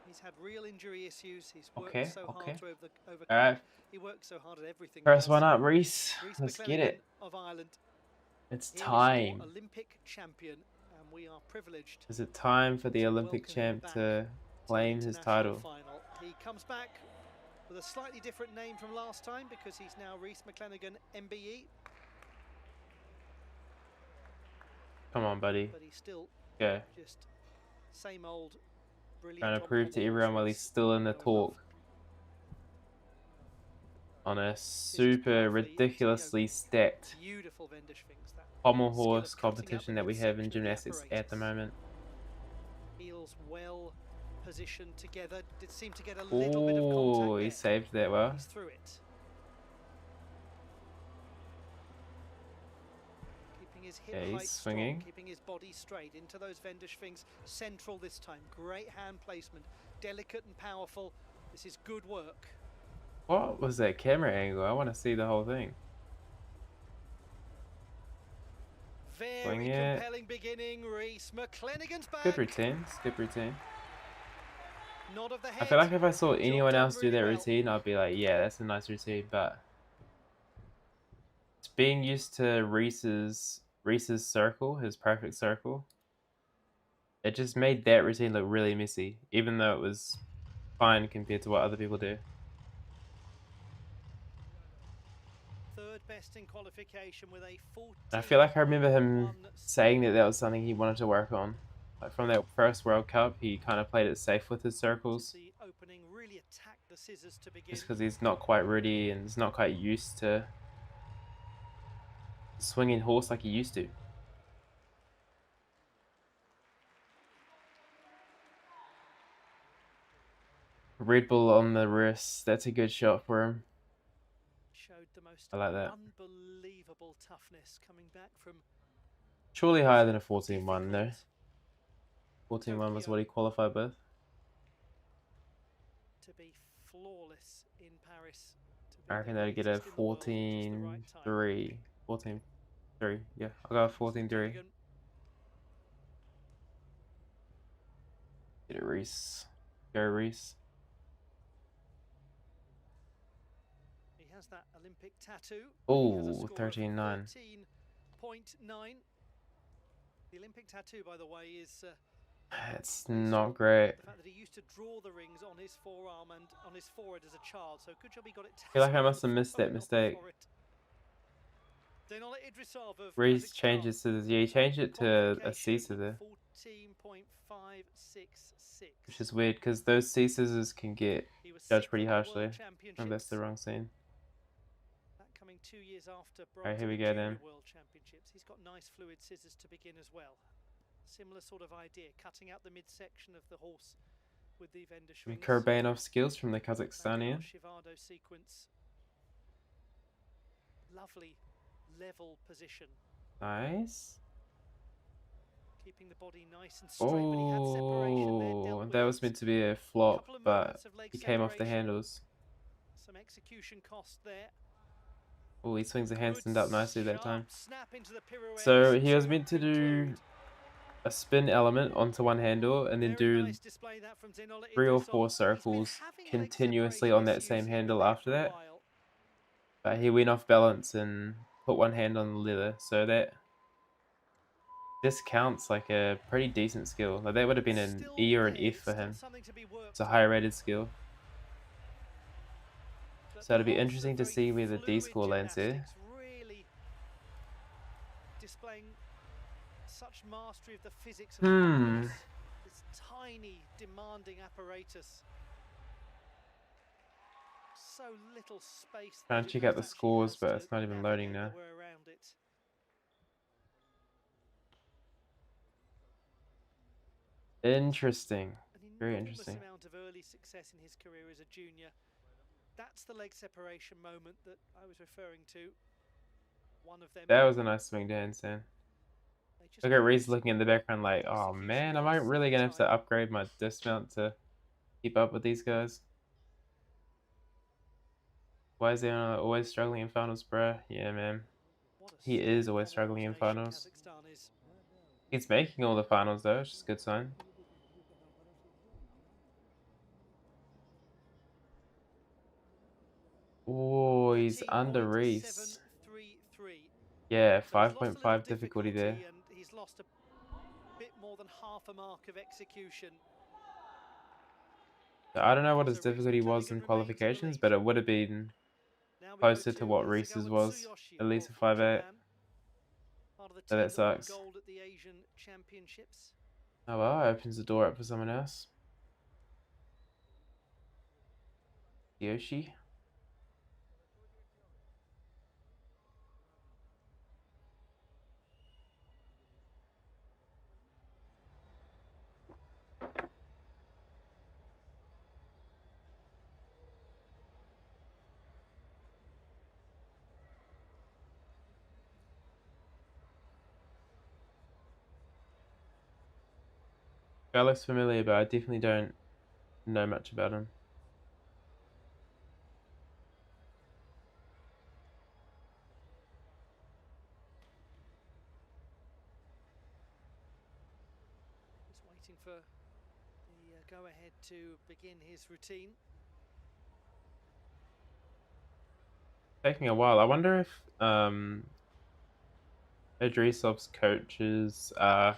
S1: He's had real injury issues. He's worked so hard to overcome.
S2: All right.
S1: He works so hard at everything.
S2: First
S1: he
S2: one
S1: does.
S2: up, Reese.
S1: Rhys
S2: Let's get
S1: McClenaghan
S2: it.
S1: of Ireland.
S2: It's
S1: He is your
S2: time.
S1: Olympic champion, and we are privileged.
S2: Is it time for the
S1: to
S2: Olympic
S1: welcome him
S2: champ
S1: back
S2: to
S1: the
S2: claim his
S1: international
S2: title?
S1: Final. He comes back with a slightly different name from last time because he's now Rhys McClenaghan MBE,
S2: Come on, buddy.
S1: but he's still
S2: Go.
S1: just same old brilliant.
S2: Trying to
S1: on
S2: prove to
S1: pommel
S2: everyone while
S1: horses.
S2: he's still in the
S1: You'll
S2: talk.
S1: love
S2: On a
S1: this
S2: super
S1: powerfully,
S2: ridiculously stacked
S1: beautiful Wenderschwings, that
S2: pommel
S1: skill
S2: horse
S1: of cutting up
S2: competition
S1: and
S2: that we have in
S1: exceptionally
S2: gymnastics at the
S1: apparatus.
S2: moment.
S1: Heels well positioned together. Did seem to get a little bit of
S2: Oh,
S1: contact
S2: he
S1: there.
S2: saved that well.
S1: He's through it. Keeping his hip
S2: Yeah, he's
S1: height
S2: swinging.
S1: strong, keeping his body straight into those Wenderschwings. Central this time. Great hand placement. Delicate and powerful. This is good work.
S2: What was that camera angle? I want to see the whole thing.
S1: Very
S2: Swing it.
S1: compelling beginning. Rhys McClenaghan's back.
S2: Good routine. Good routine.
S1: Nod of the head.
S2: I feel like if I saw
S1: Job
S2: anyone
S1: done
S2: else do that
S1: really well.
S2: routine, I'd be like, yeah, that's a nice routine. But it's being used to Reese's circle, his perfect circle. It just made that routine look really messy, even though it was fine compared to what other people do.
S1: Third best in qualification with a 14.
S2: I feel like I remember him saying that was something he wanted to work on. Like from that first World Cup, he kind of played it safe with his circles,
S1: The opening really attacked the scissors to begin.
S2: just because he's not quite ready and he's not quite used to swinging horse like he used to. Red Bull on the wrist, that's a good shot for him.
S1: Showed the most
S2: I like that.
S1: unbelievable toughness coming back from
S2: Surely higher than a 14-1 though.
S1: difficult
S2: 14-1 was what he qualified with.
S1: To be flawless in Paris.
S2: I reckon they'd get a 14-3. 14-3. Yeah, I'll go 14-3. Get it, Reese. Go, Reese.
S1: He has that Olympic tattoo.
S2: Oh, 13-9.
S1: 13.9. The Olympic tattoo, by the way, is...
S2: it's not great.
S1: The fact that he used to draw the rings on his forearm and on his forehead as a child, so good job he got it.
S2: I feel like I must have missed that mistake. Reese changes to this. Yeah, he changed it to a C scissor.
S1: 14.566.
S2: Which is weird because those C scissors can get judged pretty harshly. Oh, that's the wrong scene.
S1: That coming 2 years after
S2: Alright, here we go then.
S1: World Championships. He's got nice fluid scissors to begin as well. Similar sort of idea, cutting out the midsection of the horse with the vendor swings.
S2: Kurbanov skills from the Kazakhstanian.
S1: Shivado sequence. Lovely level position.
S2: Nice.
S1: Keeping the body nice and straight, but he had separation there,
S2: Oh, that was meant to be a flop, but he came off the handles.
S1: Some execution cost there.
S2: Oh, he swings the handstand up nicely that time. So he was meant to do a spin element onto one handle and then do 3 or 4 circles continuously on that same handle after that. But he went off balance and put one hand on the leather, so that discounts like a pretty decent skill. Like that would have been an E or an F for him. It's a higher rated skill. So it'll be interesting to see where the D score lands there.
S1: Displaying such mastery of the physics of this tiny, demanding apparatus. So little space.
S2: Trying to check out the scores, but it's not even loading now. Interesting. Very interesting.
S1: Amount of early success in his career as a junior. That's the leg separation moment that I was referring to. One of them.
S2: That was a nice swing to handstand. Look at Reese looking in the background like, oh man, am I really going to have to upgrade my dismount to keep up with these guys? Why is he always struggling in finals, bruh? Yeah, man. He is always struggling in finals. He's making all the finals though, which is a good sign. Oh, he's under Reese. Yeah, 5.5 difficulty there.
S1: He's lost a bit more than half a mark of execution.
S2: I don't know what his difficulty was in qualifications, but it would have been closer to what Reese's was, at least a 5.8. So that sucks. Oh well, opens the door up for someone else. Yoshi. Guy looks familiar, but I definitely don't know much about him.
S1: Just waiting for the go-ahead to begin his routine.
S2: Taking a while. I wonder if Idrisov's coaches are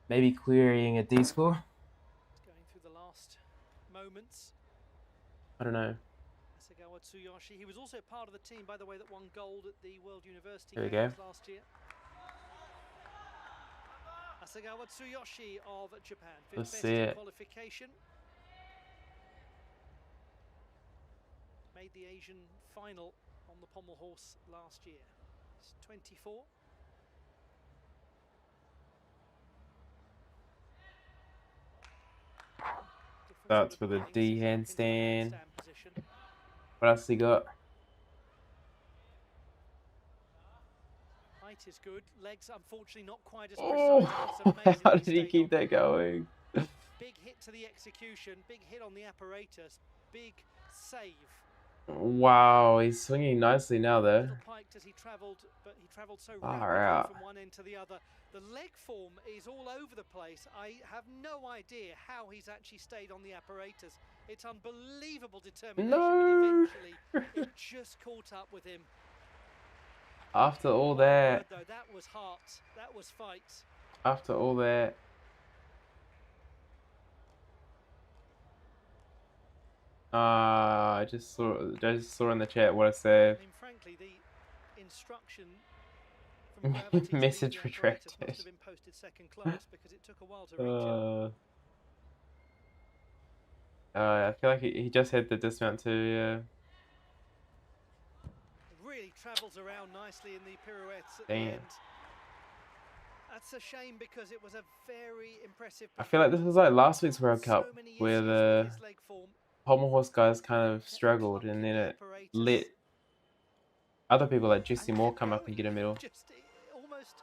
S2: maybe querying a D score.
S1: It's going through the last moments.
S2: I don't know.
S1: Asagawa Tsuyoshi. He was also part of the team, by the way, that won gold at the World University
S2: There we
S1: Games
S2: go.
S1: last year. Asagawa Tsuyoshi of Japan.
S2: Let's
S1: Fifth
S2: see
S1: best in
S2: it.
S1: qualification. Made the Asian final on the pommel horse last year. He's 24.
S2: Starts with a D handstand. What else he got?
S1: Height is good. Legs, unfortunately, not quite as
S2: Oh,
S1: precise.
S2: how did he keep that going?
S1: Big hit to the execution, big hit on the apparatus, big save.
S2: Wow, he's swinging nicely now though.
S1: Little piked as he travelled, but he travelled so
S2: Far
S1: rapidly
S2: out.
S1: from one end to the other. The leg form is all over the place. I have no idea how he's actually stayed on the apparatus. It's unbelievable determination,
S2: No.
S1: but eventually it just caught up with him.
S2: After all
S1: My
S2: that,
S1: word, though, that was heart, that was fight.
S2: after all that. I just saw in the chat what I said.
S1: I mean, frankly, the instruction from gravity to
S2: Message
S1: leave the apparatus
S2: retracted.
S1: must have been posted second class because it took a while to reach it.
S2: I feel like he just had the dismount too, yeah.
S1: Really travels around nicely in the pirouettes at
S2: Damn.
S1: the end. That's a shame because it was a very impressive
S2: I feel like this was like last week's World
S1: so
S2: Cup
S1: many
S2: where
S1: issues with
S2: the
S1: his leg form.
S2: pommel horse guys kind of
S1: Kept
S2: struggled
S1: clunking
S2: and then
S1: the
S2: it
S1: apparatus.
S2: let other people like Jesse
S1: And
S2: Moore
S1: kept
S2: come up
S1: going.
S2: and get a medal.
S1: Just almost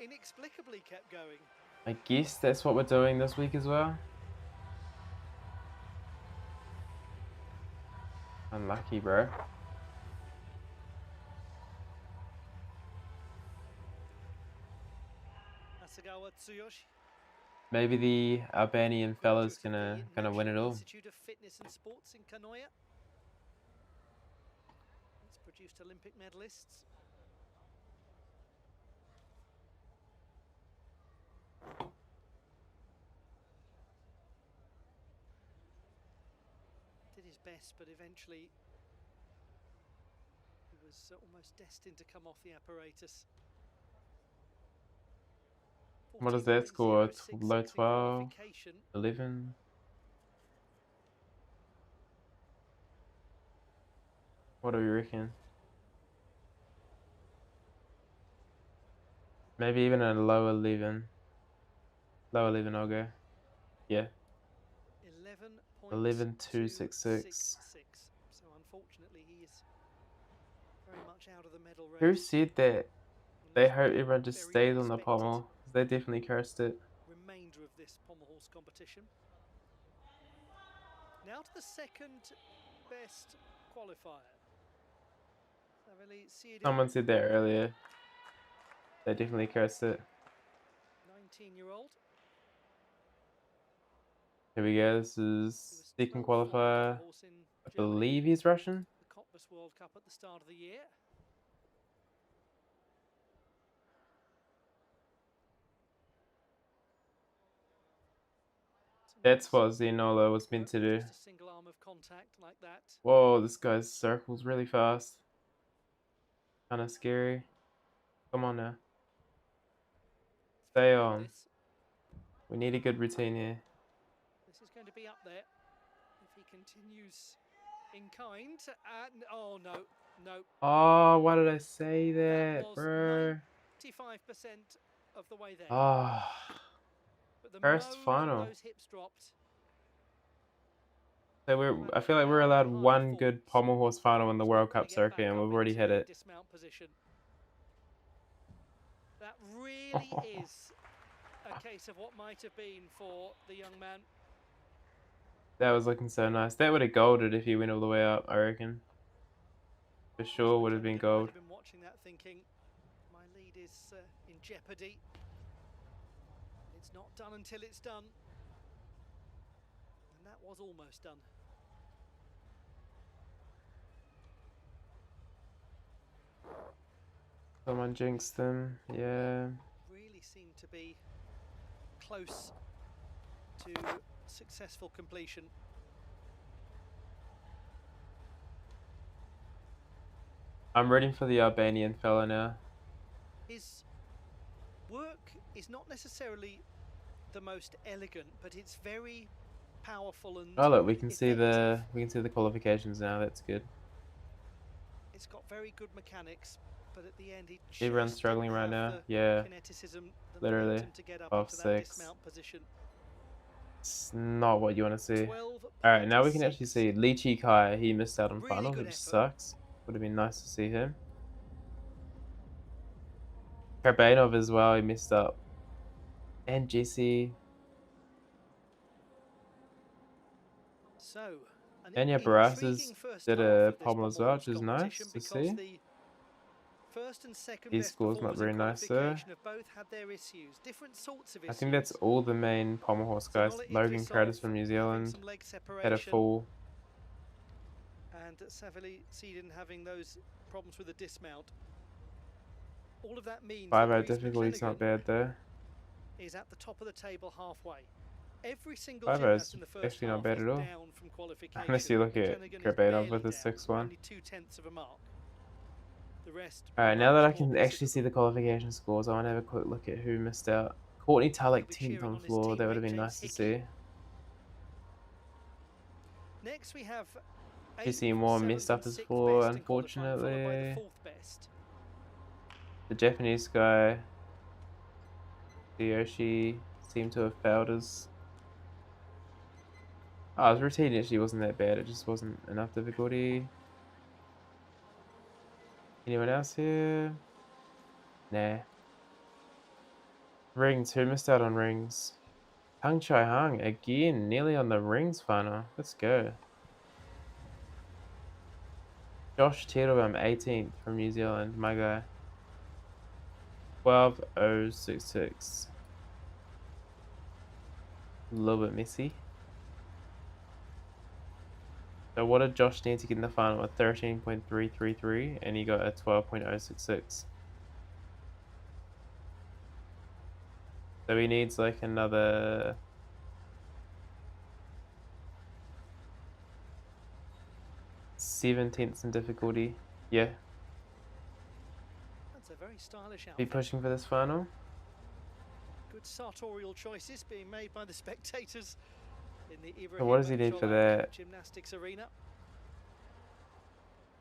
S1: inexplicably kept going.
S2: I guess that's what we're doing this week as well. Unlucky, bro. Maybe the Albanian fella's gonna win it all.
S1: Institute of Fitness and Sports in Kanoya. It's produced Olympic medalists. Did his best, but eventually he was almost destined to come off the apparatus.
S2: What does that score?
S1: 14.06
S2: Low
S1: in
S2: 12?
S1: qualification.
S2: 11? What do we reckon? Maybe even a low 11. Low 11 I'll go. Yeah. 11.266.
S1: So unfortunately he is very much out of the medal race.
S2: Who said that? They hope everyone just stays on the pommel. They definitely cursed it.
S1: Remainder of this pommel horse competition. Now to the second best qualifier.
S2: Someone said that earlier. They definitely cursed it.
S1: 19-year-old.
S2: Here we go. This is second qualifier. I believe he's Russian.
S1: The Cottbus World Cup at the start of the year.
S2: That's what Zenola was meant to do.
S1: Just a single arm of contact like that.
S2: Whoa, this guy's circles really fast. Kind of scary. Come on now. Stay on. We need a good routine here.
S1: This is going to be up there if he continues in kind. Oh no, no.
S2: Oh, why did I say that,
S1: Was
S2: bro?
S1: 95% of the way there.
S2: Oh,
S1: But the
S2: first
S1: moment
S2: final.
S1: those hips dropped.
S2: So I feel like we're allowed one good pommel horse final in the World Cup circuit, and we've already hit it.
S1: Dismount position. That really is a case of what might have been for the young man.
S2: That was looking so nice. That would have golded if he went all the way up, I reckon. For sure would have been gold.
S1: I've been watching that thinking, my lead is in jeopardy. It's not done until it's done. And that was almost done.
S2: Someone jinxed them, yeah.
S1: Really seemed to be close to successful completion.
S2: I'm rooting for the Albanian fella now.
S1: His work is not necessarily the most elegant, but it's very powerful and
S2: Oh look, we can see
S1: effective.
S2: the qualifications now. That's good.
S1: It's got very good mechanics, but at the end he just
S2: Everyone's struggling
S1: didn't
S2: right
S1: have
S2: now.
S1: the
S2: Yeah,
S1: kineticism, the
S2: literally.
S1: momentum to get up
S2: Off
S1: into that
S2: 6.
S1: dismount position.
S2: It's not what you want to see.
S1: 12.6.
S2: Alright, now we can actually see Lee Chi Kai. He missed out on
S1: Really
S2: finals,
S1: good
S2: which
S1: effort.
S2: sucks. Would have been nice to see him. Karbanov as well, he missed up. And Jesse.
S1: So,
S2: And yeah, Barasas did a pommel as well, which is nice to see.
S1: The first and second
S2: These
S1: best
S2: scores not very nice though.
S1: have both had their issues, different sorts of
S2: I
S1: issues.
S2: think that's all the main pommel horse guys. Logan Crowder's from New Zealand had a full.
S1: And Savili Seedon having those problems with the dismount. All of that means
S2: 5-0 difficulty's not bad though.
S1: Is at the top of the table halfway. Every single
S2: 5-0
S1: gymnast
S2: is
S1: in the first
S2: actually not
S1: half
S2: bad
S1: is
S2: at all.
S1: down from qualification.
S2: Unless you look at
S1: Flanagan is
S2: Grabadov
S1: barely
S2: with his
S1: down,
S2: 6-1.
S1: only 0.2 of a mark. The rest.
S2: Alright, now that I
S1: much more
S2: can actually see the qualification scores, I want to have a quick look at who missed out. Courtney Tulloch 10th on floor, that would have been nice to see.
S1: Next we have
S2: Jesse Moore messed up his floor, unfortunately. The Japanese guy, Yoshi, seemed to have failed his... Oh, his routine actually wasn't that bad, it just wasn't enough difficulty. Anyone else here? Nah. Rings, who missed out on rings? Hung Chai Hung, again, nearly on the rings final. Let's go. Josh Teddlebum, 18th from New Zealand, my guy. 12.066. A little bit messy. So what did Josh need to get in the final? A 13.333 and he got a 12.066. So he needs like another 17th in difficulty. Yeah.
S1: That's a very stylish outfit.
S2: Be pushing for this final.
S1: Good sartorial choices being made by the spectators in the
S2: So what does he need for that?
S1: Gymnastics arena.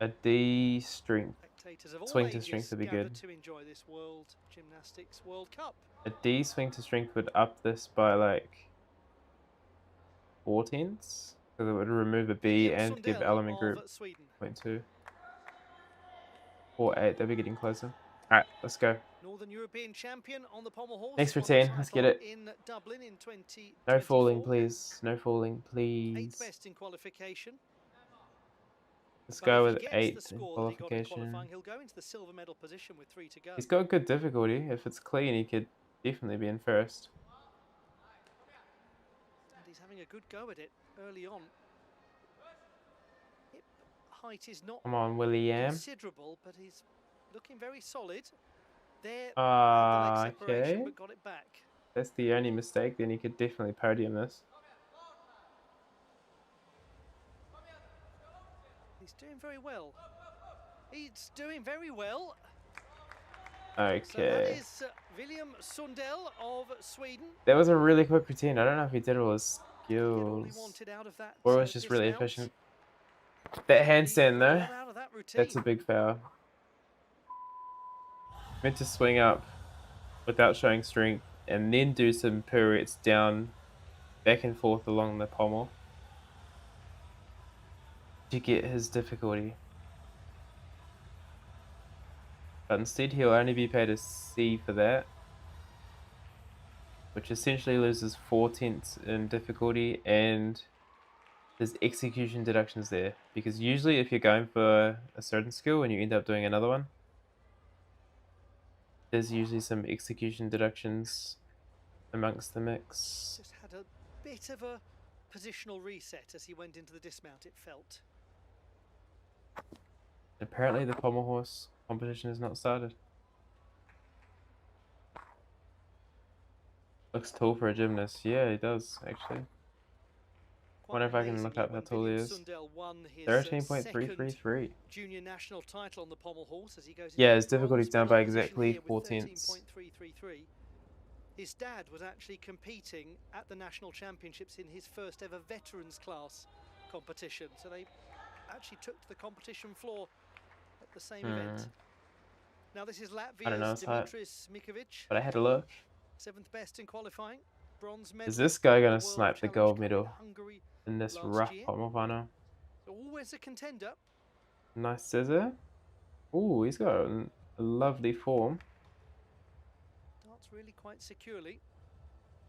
S2: A D strength. Swing to strength would be good.
S1: To enjoy this World Gymnastics World Cup.
S2: A D swing to strength would up this by like 4/10, because it would remove a B and give element group 0.2. 4/8, they'll be getting closer. Alright, let's go.
S1: Northern European champion on the pommel horse.
S2: Next routine, let's get it.
S1: In Dublin in 2024.
S2: No falling, please. No falling, please.
S1: 8th best in qualification.
S2: Let's go with 8 in qualification.
S1: He'll go into the silver medal position with 3 to go.
S2: He's got good difficulty. If it's clean, he could definitely be in first.
S1: And he's having a good go at it early on. Hip height is not considerable, but he's looking very solid. There, the leg separation,
S2: okay.
S1: But got it back.
S2: That's the only mistake. Then he could definitely podium this.
S1: He's doing very well. He's doing very well.
S2: Okay.
S1: So that is William Sundell of Sweden.
S2: That was a really quick routine. I don't know if he did all his skills. Or it was just really efficient. That handstand though, that's a big foul. Meant to swing up without showing strength and then do some pirouettes down, back and forth along the pommel to get his difficulty. But instead he'll only be paid a C for that, which essentially loses 4/10 in difficulty, and there's execution deductions there, because usually if you're going for a certain skill and you end up doing another one, there's usually some execution deductions amongst the mix.
S1: Just had a bit of a positional reset as he went into the dismount, it felt.
S2: Apparently the pommel horse competition has not started. Looks tall for a gymnast. Yeah, he does, actually. Wonder if I can look up how tall he is. 13.333.
S1: Junior national title on the pommel horse as he goes.
S2: Yeah, his difficulty's down by exactly 4/10.
S1: His dad was actually competing at the national championships in his first ever veterans class competition. So they actually took to the competition floor at the same event. Now this is Latvia's Dimitris Mikovic.
S2: But I had a look.
S1: 7th best in qualifying. Bronze medal.
S2: Is this guy gonna snipe the gold medal in this rough pommel final?
S1: Always a contender.
S2: Nice scissor. Ooh, he's got a lovely form.
S1: Darts really quite securely.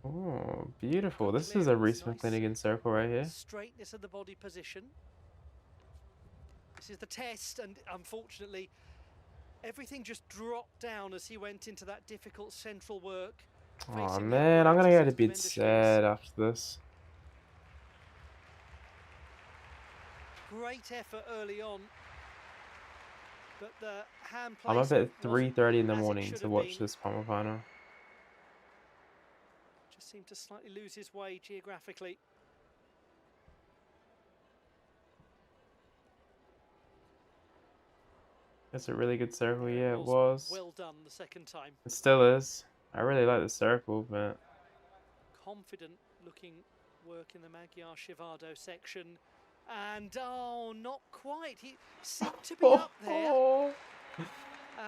S2: Oh, beautiful. This is a Reese McClinigan circle right here.
S1: Straightness of the body position. This is the test, and unfortunately, everything just dropped down as he went into that difficult central work.
S2: Oh man, I'm gonna go to bed sad after this.
S1: Great effort early on, but the hand
S2: I'm up at
S1: placement
S2: 3:30 in the
S1: as it
S2: morning
S1: should
S2: to
S1: have
S2: watch
S1: been.
S2: this pommel final.
S1: Just seemed to slightly lose his way geographically.
S2: It's a really good circle,
S1: There
S2: yeah, it was.
S1: well done the second time.
S2: It still is. I really like the circle, but
S1: Confident looking work in the Magyar Shivado section. And oh, not quite. He seemed to be up there.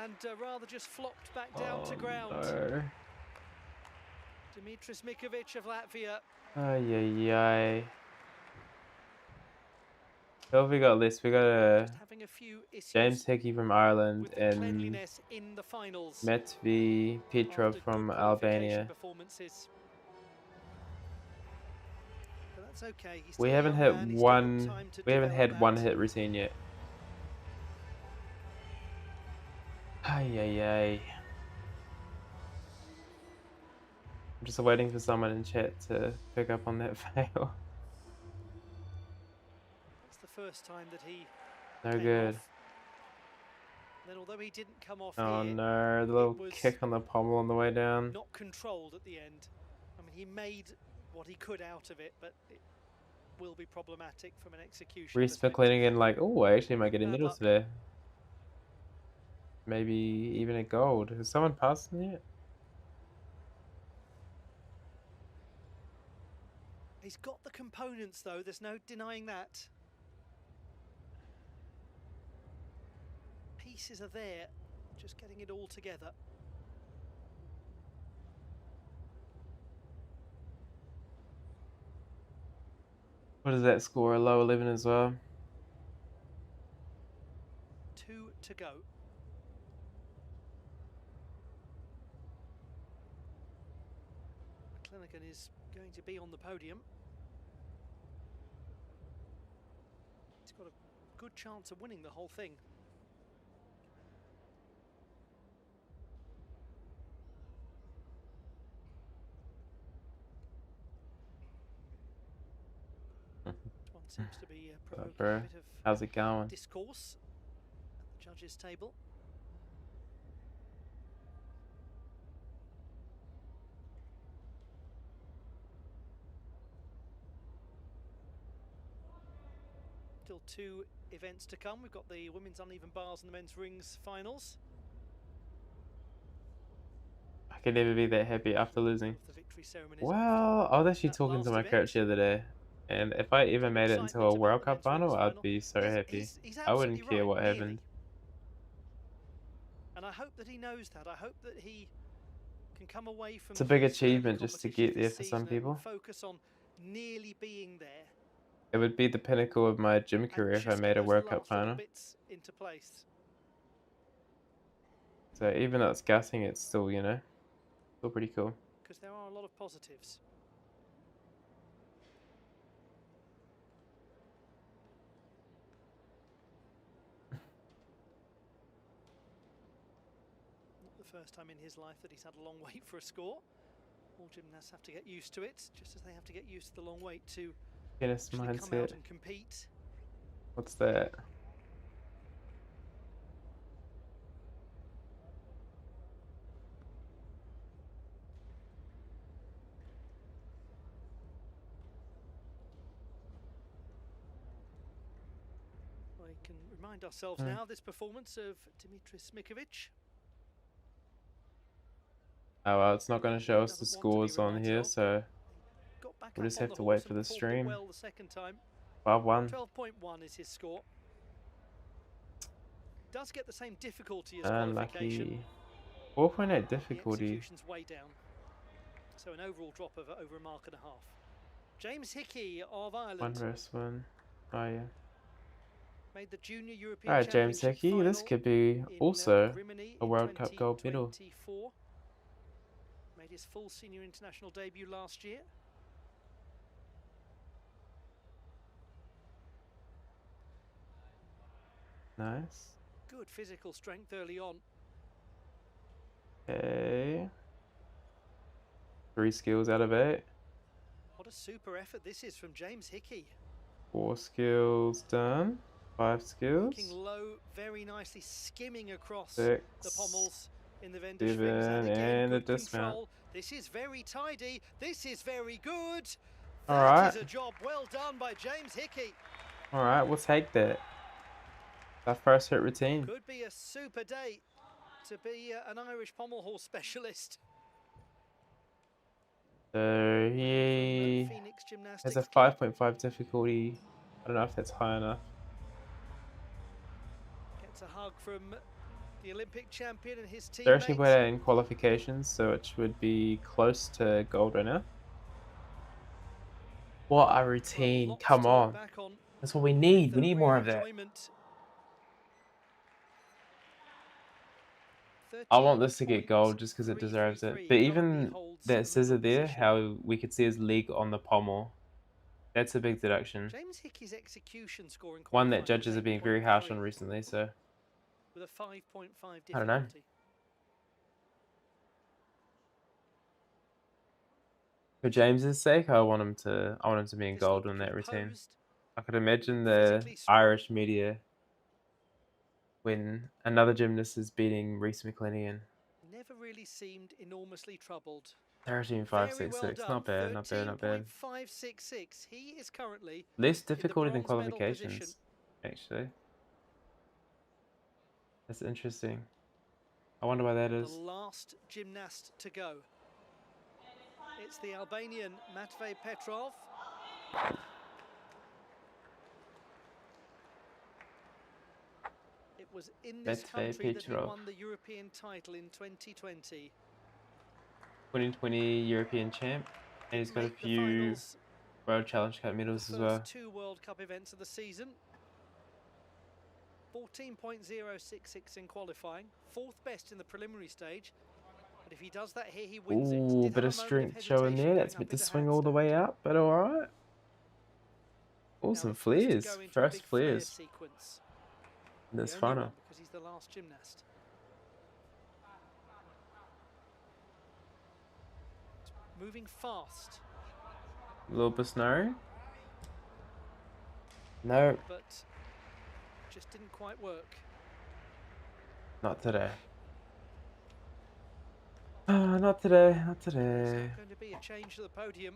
S1: And rather just flopped back down to ground.
S2: No.
S1: Dimitris Mikovic of Latvia.
S2: Ay, ay, ay. Who have we got list? We got a James Hickey from Ireland and
S1: in the finals.
S2: Metvi Petrov from Albania.
S1: That's okay.
S2: We haven't hit one. We haven't had one hit routine yet. Ay, ay, ay. I'm just waiting for someone in chat to pick up on that fail.
S1: That's the first time that he
S2: No good.
S1: Then, although he didn't come off
S2: Oh
S1: here,
S2: no, the little kick on the pommel on the way down.
S1: Not controlled at the end. I mean, he made what he could out of it, but it will be problematic from an execution.
S2: Reese McClinigan like, oh, I actually might get a medal today. Maybe even a gold. Has someone passed me yet?
S1: He's got the components though, there's no denying that. Pieces are there, just getting it all together.
S2: What does that score? A low 11 as well?
S1: 2 to go. McClinigan is going to be on the podium. He's got a good chance of winning the whole thing. One seems to be provoking a bit of
S2: how's it going?
S1: Discourse at the judges' table. Still 2 events to come. We've got the women's uneven bars and the men's rings finals.
S2: I could never be that happy after losing. Well, I was actually talking to my coach the other day, and if I ever made it into a World Cup final, I'd be so happy. I wouldn't care what happened.
S1: And I hope that he knows that. I hope that he can come away from.
S2: It's a big achievement just to get there for some people.
S1: Focus on nearly being there.
S2: It would be the pinnacle of my gym career if I made a World Cup final. So even though it's gassing, it's still, you know, still pretty cool.
S1: Because there are a lot of positives. Not the first time in his life that he's had a long wait for a score. All gymnasts have to get used to it, just as they have to get used to the long wait to
S2: Guinness mindset.
S1: come out and compete.
S2: What's that?
S1: We can remind ourselves now this performance of Dimitris Mikovic.
S2: Oh well, it's not going to show us the scores on here, so we'll just have to wait for the stream. 5-1.
S1: 12.1 is his score. Does get the same difficulty as qualification.
S2: 4.8 difficulty.
S1: The execution's way down. So an overall drop of over a mark and a half. James Hickey of Ireland.
S2: 1 versus 1. Oh yeah.
S1: Made the Junior European
S2: Alright, James Hickey, this could be also a World Cup gold medal.
S1: Made his full senior international debut last year.
S2: Nice.
S1: Good physical strength early on.
S2: Okay. 3 skills out of 8.
S1: What a super effort this is from James Hickey.
S2: 4 skills done. 5 skills.
S1: Working low, very nicely, skimming across
S2: 6,
S1: the pommels in the
S2: 7,
S1: Wenderschwings. And again,
S2: and a
S1: good
S2: dismount.
S1: control. This is very tidy. This is very good.
S2: All
S1: That
S2: right.
S1: is a job well done by James Hickey.
S2: All right, we'll take that. Our first hit routine.
S1: Could be a super day to be an Irish pommel horse specialist.
S2: So he
S1: Phoenix
S2: has a
S1: Gymnastics
S2: 5.5 difficulty. I don't know if that's high enough.
S1: Gets a hug from the Olympic champion and his
S2: They're actually
S1: teammates.
S2: put out in qualifications, so it would be close to gold right now. What a routine.
S1: Well,
S2: Come on. That's what we need. We need more of that. I want this to get gold just because it deserves it. But even that scissor there, how we could see his leg on the pommel, that's a big deduction.
S1: James Hickey's execution score in
S2: One that judges are being very harsh on recently, so
S1: with a 5.5 difficulty.
S2: I don't know. For James's sake, I want him to be in gold in that routine. I could imagine the Irish media when another gymnast is beating Reese McClenaghan.
S1: Never really seemed enormously troubled.
S2: 13.566, not bad, not bad, not bad.
S1: 13.566. He is currently
S2: less difficulty than qualifications, actually. That's interesting. I wonder why that is.
S1: The last gymnast to go. It's the Albanian Matvej Petrov. It was in this country that he won the European title in 2020.
S2: 2020 European champ, and he's got a few World Challenge Cup medals as well.
S1: 2 World Cup events of the season. 14.066 in qualifying, 4th best in the preliminary stage. But if he does that here, he wins it.
S2: Ooh, bit of strength showing there. That's meant to swing all the way out, but all right. Oh, some flares. First flares in this final.
S1: Because he's the last gymnast. Moving fast.
S2: A little Busnari. No.
S1: But just didn't quite work.
S2: Not today. Not today, not today.
S1: There's going to be a change to the podium,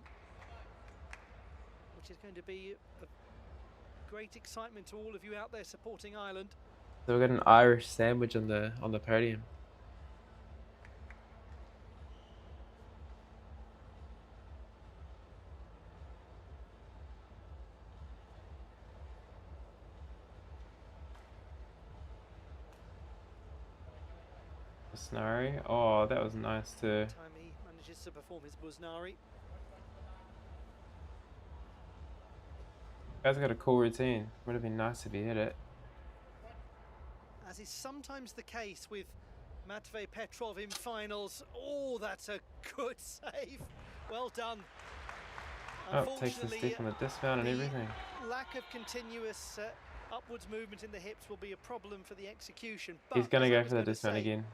S1: which is going to be a great excitement to all of you out there supporting Ireland.
S2: So we've got an Irish sandwich on the podium. Busnari. Oh, that was nice too.
S1: Time he manages to perform his Busnari.
S2: Guy's got a cool routine. Would have been nice if he hit it.
S1: As is sometimes the case with Matvej Petrov in finals. Oh, that's a good save. Well done.
S2: Oh, takes the stick on the dismount and everything.
S1: Lack of continuous upwards movement in the hips will be a problem for the execution.
S2: He's going to go for the dismount again.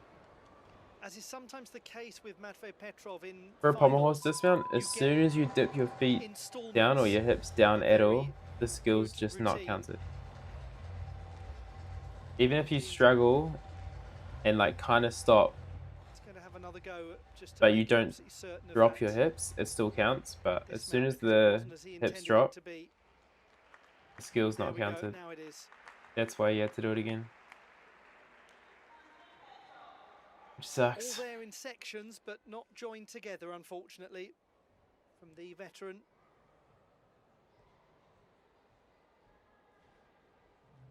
S1: As is sometimes the case with Matvej Petrov in
S2: for a pommel horse dismount, as soon as you dip your feet down or your hips down at all, the skill's just not counted. Even if you struggle and like kind of stop, but you don't drop your hips, it still counts. But as soon as the hips drop, the skill's not counted. That's why you have to do it again. Which sucks.
S1: All there in sections, but not joined together, unfortunately, from the veteran.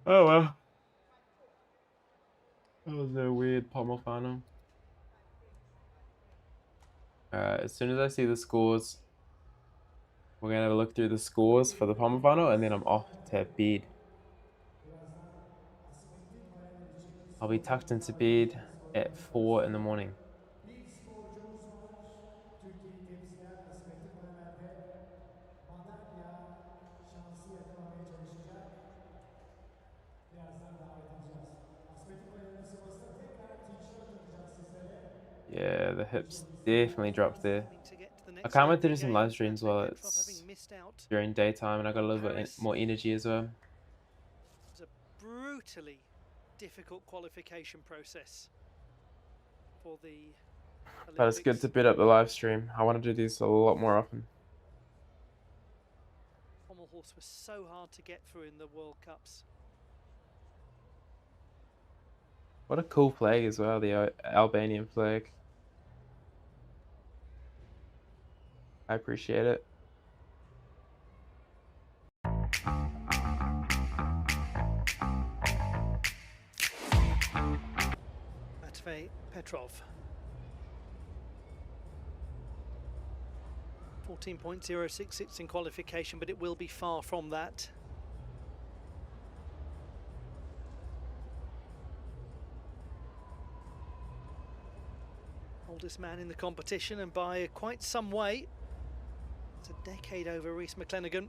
S2: Oh well. That was a weird pommel final. As soon as I see the scores, we're gonna have a look through the scores for the pommel final, and then I'm off to bed. I'll be tucked into bed at 4 in the morning. Yeah, the hips definitely dropped there.
S1: To get to the
S2: I
S1: next
S2: can't wait
S1: leg
S2: to
S1: of
S2: do
S1: the
S2: some
S1: game,
S2: live streams
S1: Matvey
S2: while
S1: Petrov
S2: it's
S1: having missed out
S2: during daytime and I got a
S1: in
S2: little bit
S1: Paris.
S2: more energy as well.
S1: It was a brutally difficult qualification process for the Olympics.
S2: But it's good to bid up the live stream. I want to do these a lot more often.
S1: Pommel horse was so hard to get through in the World Cups.
S2: What a cool flag as well, the Albanian flag. I appreciate it.
S1: Matvey Petrov. 14.066 in qualification, but it will be far from that. Oldest man in the competition, and by quite some way. It's a decade over Rhys McClenaghan.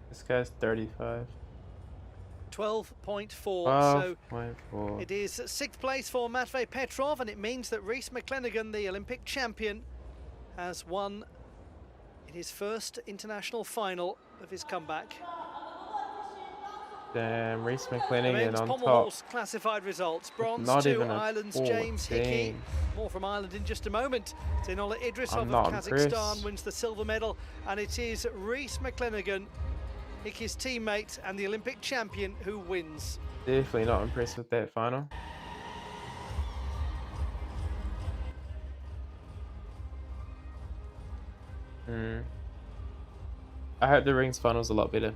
S2: This guy's 35.
S1: 12.4.
S2: 12.4.
S1: So it is 6th place for Matvey Petrov, and it means that Rhys McClenaghan, the Olympic champion, has won in his first international final of his comeback.
S2: Damn, Rhys McClenaghan on
S1: Pommel
S2: top.
S1: horse classified results. Bronze
S2: Not
S1: to
S2: even a
S1: Ireland's
S2: 14.
S1: James Hickey. More from Ireland in just a moment. Zeynallah Idrisov
S2: I'm
S1: of
S2: not
S1: Kazakhstan
S2: impressed.
S1: wins the silver medal, and it is Rhys McClenaghan, Hickey's teammate and the Olympic champion, who wins.
S2: Definitely not impressed with that final. I hope the rings final's a lot better.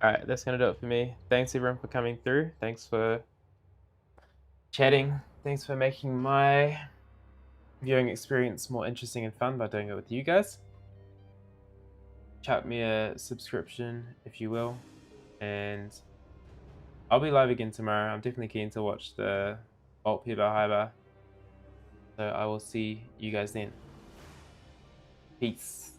S2: Alright, that's gonna do it for me. Thanks everyone for coming through. Thanks for chatting. Thanks for making my viewing experience more interesting and fun by doing it with you guys. Chuck me a subscription if you will. And I'll be live again tomorrow. I'm definitely keen to watch the Bolt Hiba Hiba. So I will see you guys then. Peace.